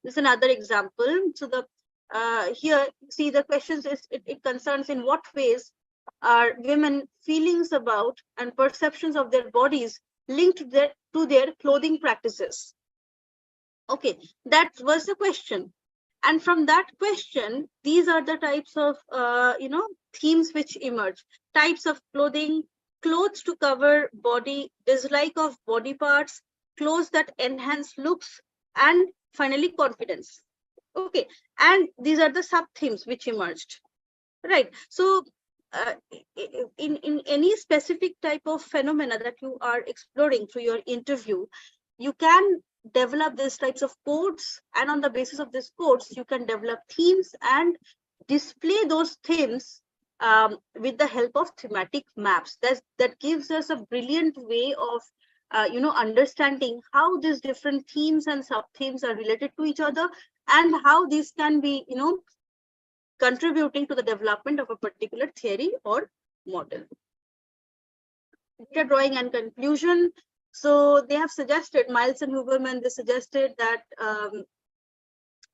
This is another example. So the here, see the questions is it concerns in what ways are women feelings about and perceptions of their bodies linked to their clothing practices. Okay, that was the question. And from that question, these are the types of, themes which emerge. Types of clothing, clothes to cover body, dislike of body parts, clothes that enhance looks, and finally confidence. Okay, and these are the sub-themes which emerged, right? So in any specific type of phenomena that you are exploring through your interview, you can develop these types of codes, and on the basis of these codes, you can develop themes and display those themes with the help of thematic maps. That gives us a brilliant way of understanding how these different themes and sub-themes are related to each other, and how these can be contributing to the development of a particular theory or model. Data drawing and conclusion. So they have suggested, Miles and Huberman, they suggested that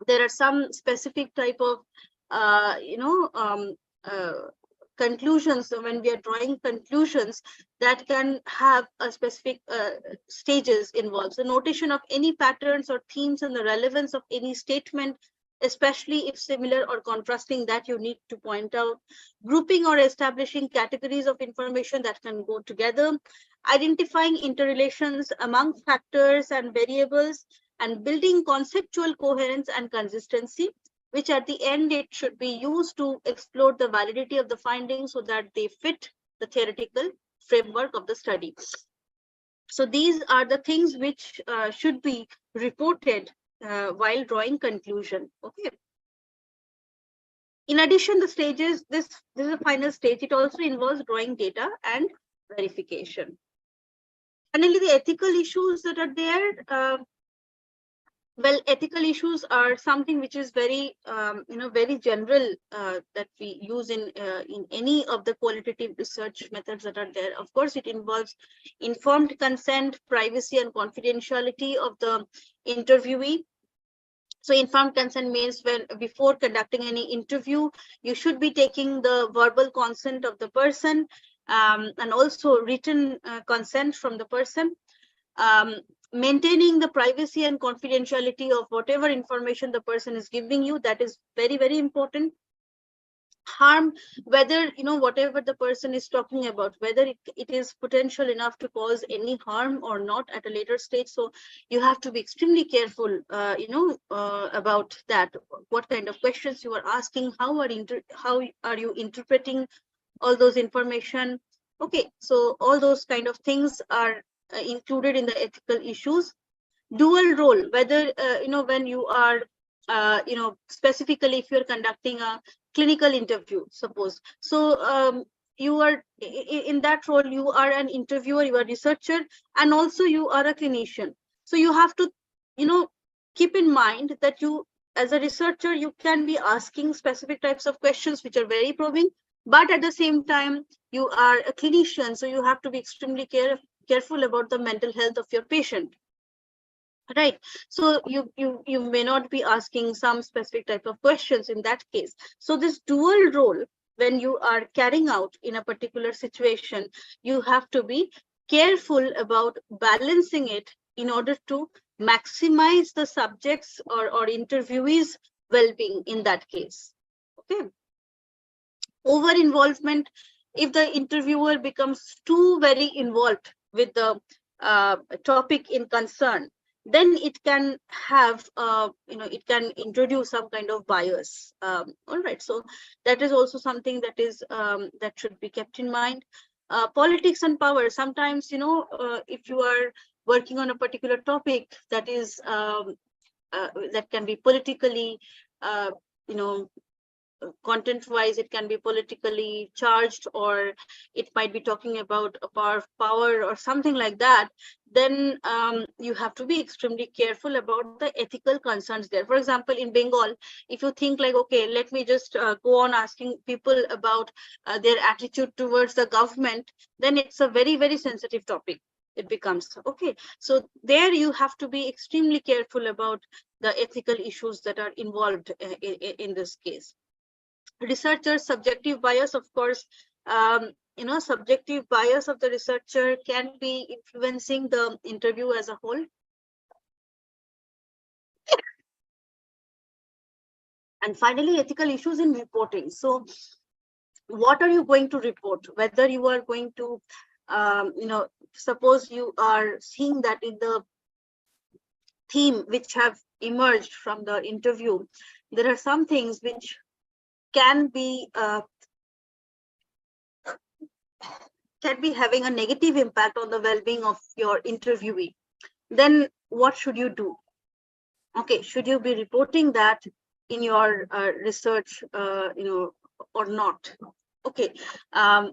there are some specific type of conclusions. So when we are drawing conclusions, that can have a specific stages involved. The notation of any patterns or themes and the relevance of any statement, especially if similar or contrasting, that you need to point out. Grouping or establishing categories of information that can go together. Identifying interrelations among factors and variables, and building conceptual coherence and consistency, which at the end it should be used to explore the validity of the findings so that they fit the theoretical framework of the study. So these are the things which should be reported while drawing conclusion. Okay. In addition, the stages, this is a final stage. It also involves drawing data and verification. Finally, the ethical issues that are there. Well, ethical issues are something which is very, very general that we use in any of the qualitative research methods that are there. Of course, it involves informed consent, privacy, and confidentiality of the interviewee. So informed consent means when before conducting any interview, you should be taking the verbal consent of the person and also written consent from the person. Maintaining the privacy and confidentiality of whatever information the person is giving you, that is very, very important. Harm, whether whatever the person is talking about, whether it is potential enough to cause any harm or not at a later stage. So you have to be extremely careful about that, what kind of questions you are asking, how are you interpreting all those information. Okay, so all those kind of things are included in the ethical issues. Dual role, whether when you are specifically if you're conducting a clinical interview, suppose, so you are in that role, you are an interviewer, you are a researcher, and also you are a clinician. So you have to keep in mind that you, as a researcher, you can be asking specific types of questions which are very probing, but at the same time you are a clinician, so you have to be extremely careful about the mental health of your patient, right? So you may not be asking some specific type of questions in that case. So this dual role, when you are carrying out in a particular situation, you have to be careful about balancing it in order to maximize the subjects or interviewees' well-being in that case. Okay. Over involvement, if the interviewer becomes too very involved with the topic in concern, then it can have it can introduce some kind of bias. All right, so that is also something that is that should be kept in mind. Politics and power, sometimes if you are working on a particular topic that is that can be politically content wise, it can be politically charged, or it might be talking about a power or something like that, then you have to be extremely careful about the ethical concerns there. For example, in Bengal, if you think like, okay, let me just go on asking people about their attitude towards the government, then it's a very, very sensitive topic. It becomes okay. So there you have to be extremely careful about the ethical issues that are involved in this case. Researcher's subjective bias, of course, subjective bias of the researcher can be influencing the interview as a whole. And finally, ethical issues in reporting. So what are you going to report? Whether you are going to, suppose you are seeing that in the theme which have emerged from the interview, there are some things which can be having a negative impact on the well-being of your interviewee. Then what should you do? Okay, should you be reporting that in your research, or not? Okay,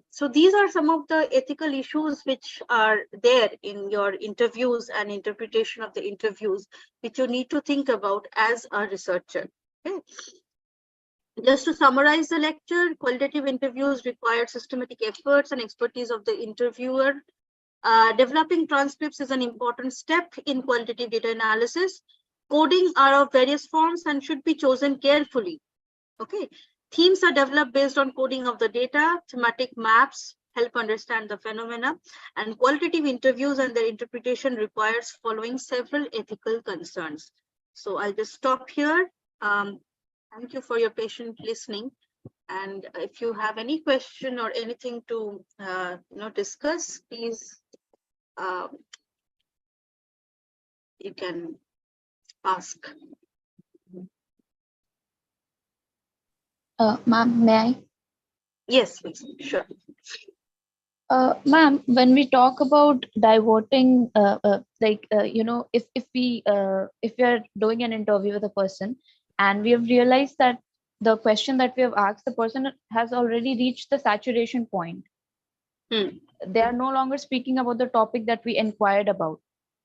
so these are some of the ethical issues which are there in your interviews and interpretation of the interviews, which you need to think about as a researcher. Okay. Just to summarize the lecture, qualitative interviews require systematic efforts and expertise of the interviewer. Developing transcripts is an important step in qualitative data analysis. Coding are of various forms and should be chosen carefully. Okay. Themes are developed based on coding of the data. Thematic maps help understand the phenomena, and qualitative interviews and their interpretation requires following several ethical concerns. So I'll just stop here. Thank you for your patient listening. And if you have any question or anything to discuss, please you can ask. Ma'am, may I? Yes, please. Sure. Ma'am, when we talk about diverting, if we are doing an interview with a person and we have realized that the question that we have asked, the person has already reached the saturation point. They are no longer speaking about the topic that we inquired about.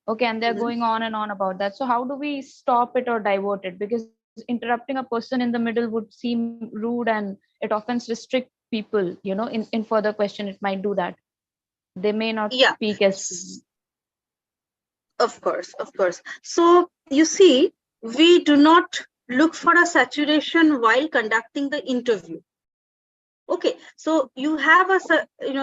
Okay, and they're going on and on about that. So how do we stop it or divert it? Because interrupting a person in the middle would seem rude, and it often restricts people, in further question. It might do that. They may not speak as. Of course. So you see, we do not look for a saturation while conducting the interview. Okay, so you have a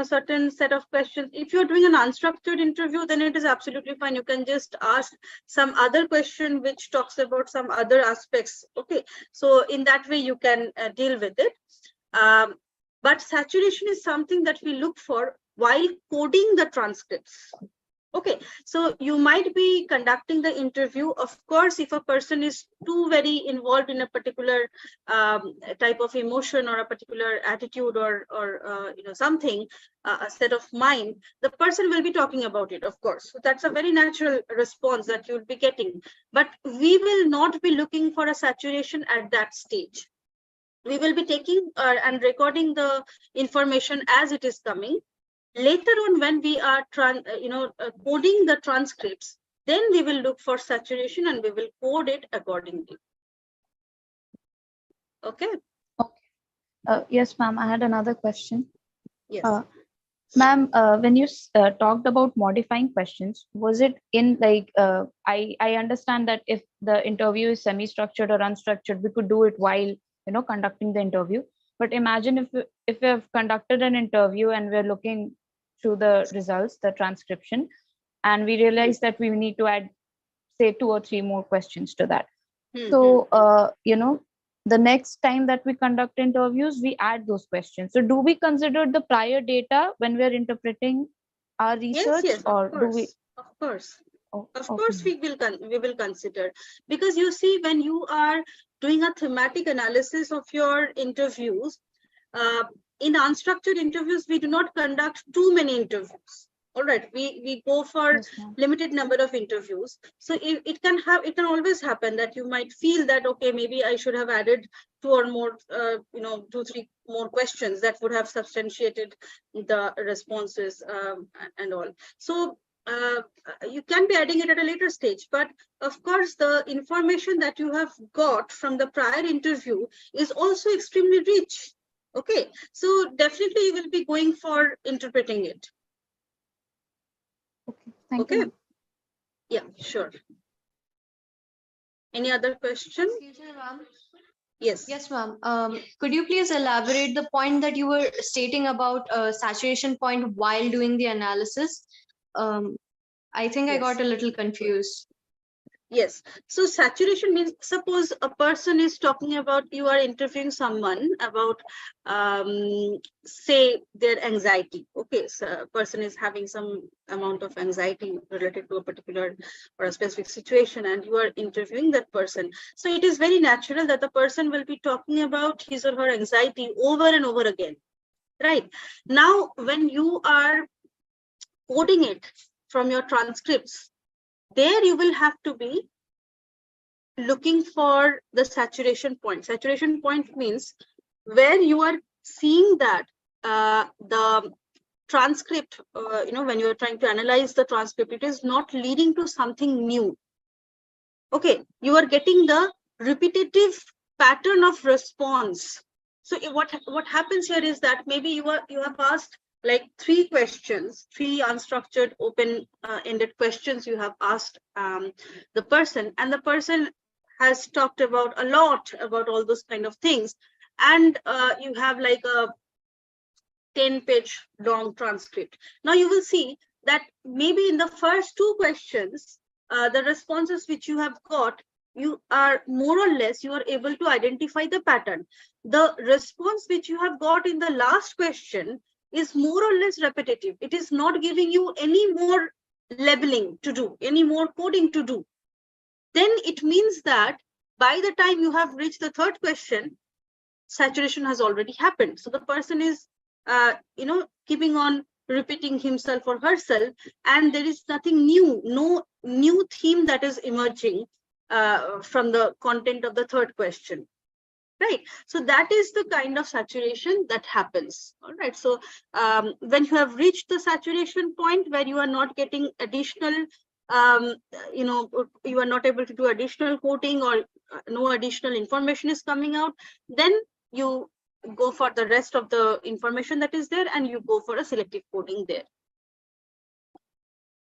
certain set of questions. If you're doing an unstructured interview, then it is absolutely fine. You can just ask some other question which talks about some other aspects. Okay, so in that way you can deal with it. But saturation is something that we look for while coding the transcripts. Okay, so you might be conducting the interview. Of course, if a person is too very involved in a particular type of emotion or a particular attitude or something, a set of mind, the person will be talking about it, of course. So that's a very natural response that you'll be getting. But we will not be looking for a saturation at that stage. We will be taking and recording the information as it is coming. Later on, when we are coding the transcripts, then we will look for saturation and we will code it accordingly. Okay. Yes, ma'am. I had another question. Yes. Ma'am, when you talked about modifying questions, was it in I understand that if the interview is semi-structured or unstructured, we could do it while conducting the interview. But imagine if we have conducted an interview and we're looking through the results, the transcription, and we realize that we need to add, say, 2 or 3 more questions to that. So, the next time that we conduct interviews, we add those questions. So do we consider the prior data when we're interpreting our research? Yes, or do we? Of course. Of Okay. course, we will consider, because you see, when you are doing a thematic analysis of your interviews, in unstructured interviews, we do not conduct too many interviews. All right, we go for limited number of interviews. So it can always happen that you might feel that, okay, maybe I should have added 2 or more, 2, 3 more questions that would have substantiated the responses and all. So you can be adding it at a later stage, but of course the information that you have got from the prior interview is also extremely rich. Okay, so definitely you will be going for interpreting it. Okay, thank you. Yeah, sure. Any other question? Excuse me, ma'am. Yes. Yes, ma'am. Could you please elaborate the point that you were stating about saturation point while doing the analysis? I think I got a little confused. Yes. So saturation means, suppose a person is talking about, you are interviewing someone about, say, their anxiety. Okay, so a person is having some amount of anxiety related to a particular or a specific situation, and you are interviewing that person. So it is very natural that the person will be talking about his or her anxiety over and over again. Right. Now, when you are coding it from your transcripts, there you will have to be looking for the saturation point. Saturation point means where you are seeing that the transcript, when you are trying to analyze the transcript, it is not leading to something new. Okay, you are getting the repetitive pattern of response. So what happens here is that maybe you have asked like 3 questions, 3 unstructured open-ended questions you have asked the person, and the person has talked about a lot about all those kind of things, and you have like a 10-page long transcript. Now you will see that maybe in the first 2 questions, the responses which you have got, you are more or less, you are able to identify the pattern. The response which you have got in the last question is more or less repetitive. It is not giving you any more labeling to do, any more coding to do. Then it means that by the time you have reached the 3rd question, saturation has already happened. So the person is, keeping on repeating himself or herself, and there is nothing new, no new theme that is emerging from the content of the 3rd question. Right. So that is the kind of saturation that happens. All right. So when you have reached the saturation point where you are not getting additional, you are not able to do additional coding, or no additional information is coming out, then you go for the rest of the information that is there, and you go for a selective coding there.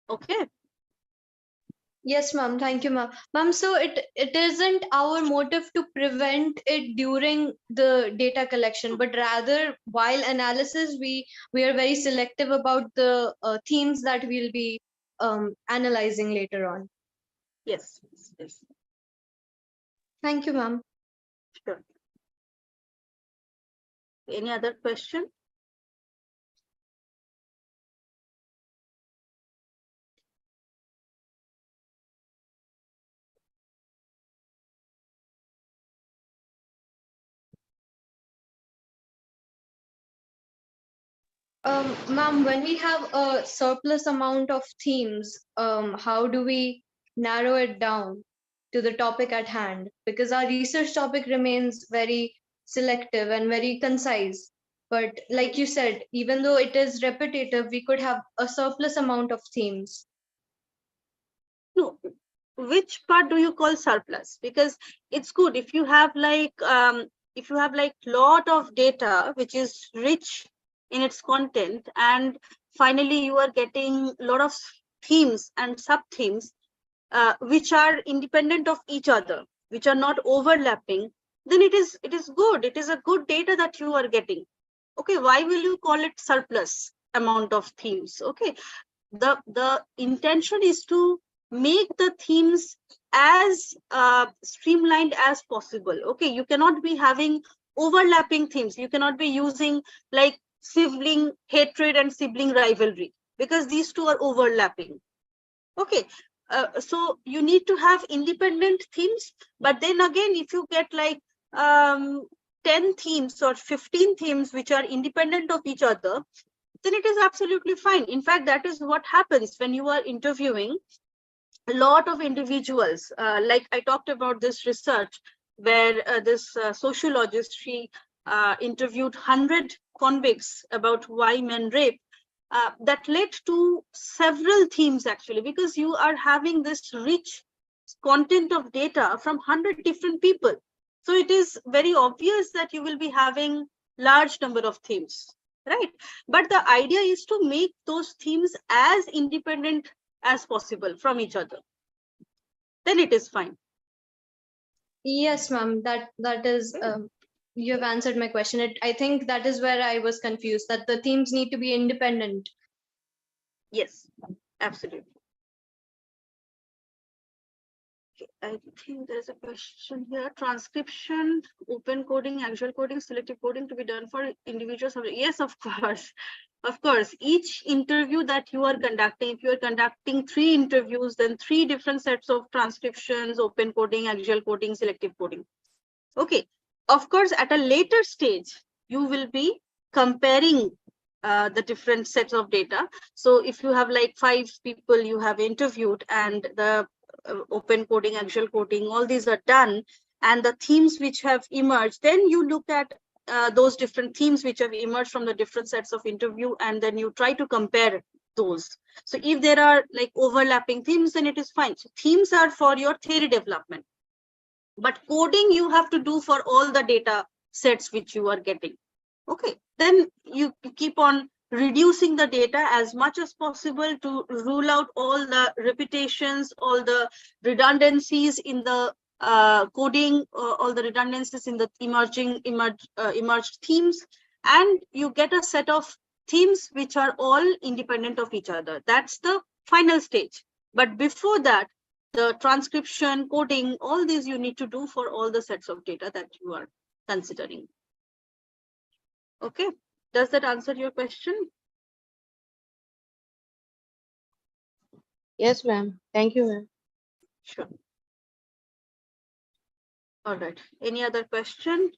Okay. Yes, ma'am. Thank you, ma'am. Ma'am, so it isn't our motive to prevent it during the data collection, but rather while analysis, we are very selective about the themes that we'll be analyzing later on. Yes. Yes. Thank you, ma'am. Sure. Any other question? Ma'am, when we have a surplus amount of themes, how do we narrow it down to the topic at hand? Because our research topic remains very selective and very concise. But like you said, even though it is repetitive, we could have a surplus amount of themes. No, which part do you call surplus? Because it's good if you have like lot of data which is rich in its content, and finally you are getting a lot of themes and sub themes which are independent of each other, which are not overlapping, then it is good. It is a good data that you are getting. Okay, why will you call it surplus amount of themes? Okay, the intention is to make the themes as streamlined as possible. Okay, you cannot be having overlapping themes. You cannot be using like sibling hatred and sibling rivalry, because these two are overlapping. Okay, so you need to have independent themes, but then again, if you get like 10 themes or 15 themes which are independent of each other, then it is absolutely fine. In fact, that is what happens when you are interviewing a lot of individuals. Like I talked about this research where this sociologist, she interviewed 100 convicts about why men rape. That led to several themes actually, because you are having this rich content of data from 100 different people. So it is very obvious that you will be having large number of themes, right? But the idea is to make those themes as independent as possible from each other. Then it is fine. Yes, ma'am. That is. You have answered my question. I think that is where I was confused, that the themes need to be independent. Yes, absolutely. I think there's a question here. Transcription, open coding, actual coding, selective coding to be done for individual subject. Yes, of course. Of course, each interview that you are conducting, if you are conducting 3 interviews, then 3 different sets of transcriptions, open coding, actual coding, selective coding. Okay. Of course, at a later stage, you will be comparing the different sets of data. So if you have like 5 people you have interviewed and the open coding, actual coding, all these are done, and the themes which have emerged, then you look at those different themes which have emerged from the different sets of interview, and then you try to compare those. So if there are like overlapping themes, then it is fine. So themes are for your theory development, but coding you have to do for all the data sets which you are getting. Okay, then you keep on reducing the data as much as possible to rule out all the repetitions, all the redundancies in the coding, all the redundancies in the emerged themes, and you get a set of themes which are all independent of each other. That's the final stage. But before that, the transcription, coding, all these you need to do for all the sets of data that you are considering. Okay, does that answer your question? Yes, ma'am. Thank you, ma'am. Sure. All right, any other question?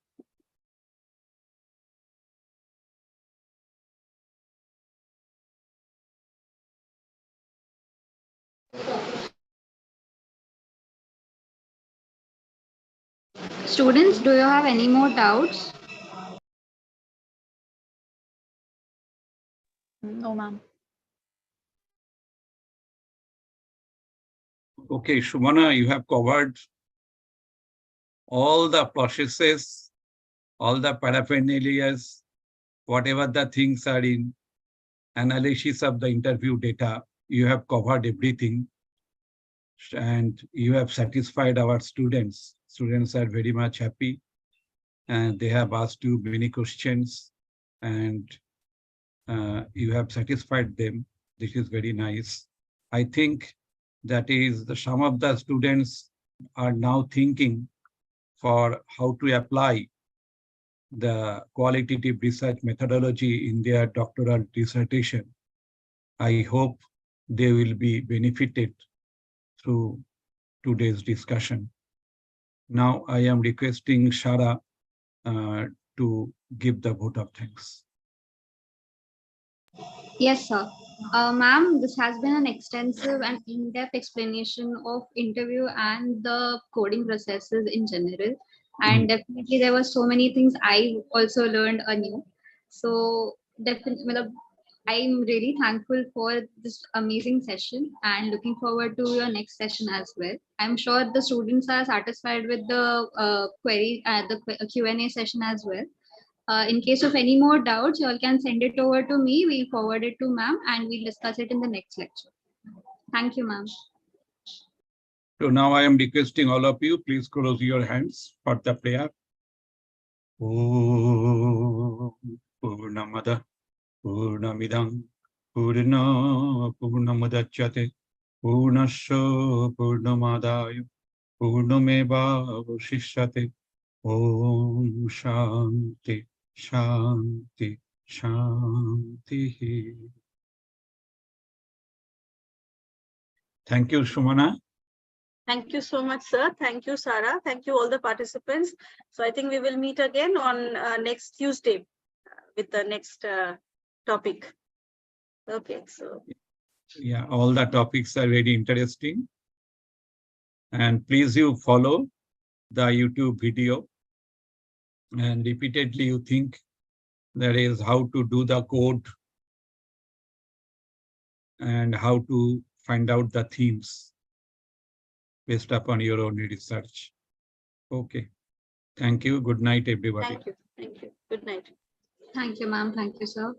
Students, do you have any more doubts? No, ma'am. Okay, Shumana, you have covered all the processes, all the paraphernalia, whatever the things are in analysis of the interview data. You have covered everything, and you have satisfied our students. Students are very much happy, and they have asked you many questions, and you have satisfied them. This is very nice. I think that is some of the students are now thinking for how to apply the qualitative research methodology in their doctoral dissertation. I hope they will be benefited through today's discussion. Now I am requesting Shara to give the vote of thanks. Yes, sir. Ma'am, this has been an extensive and in-depth explanation of interview and the coding processes in general. And definitely there were so many things I also learned anew. So definitely, I'm really thankful for this amazing session and looking forward to your next session as well. I'm sure the students are satisfied with the Q&A session as well. In case of any more doubts, you all can send it over to me. We'll forward it to ma'am and we'll discuss it in the next lecture. Thank you, ma'am. So now I am requesting all of you, please close your hands for the prayer. Om Purnamada Purnamidam Purna Purnamudachyate Purnasya Purnamadaya Purnameva Vashishyate. Om Shanti Shanti Shanti. Thank you, Shumana. Thank you so much, sir. Thank you, Sarah. Thank you, all the participants. So I think we will meet again on next Tuesday with the next topic. Okay, so. Yeah, all the topics are very interesting. And please you follow the YouTube video and repeatedly you think that is how to do the code and how to find out the themes based upon your own research. Okay. Thank you. Good night, everybody. Thank you. Thank you. Good night. Thank you, ma'am. Thank you, sir.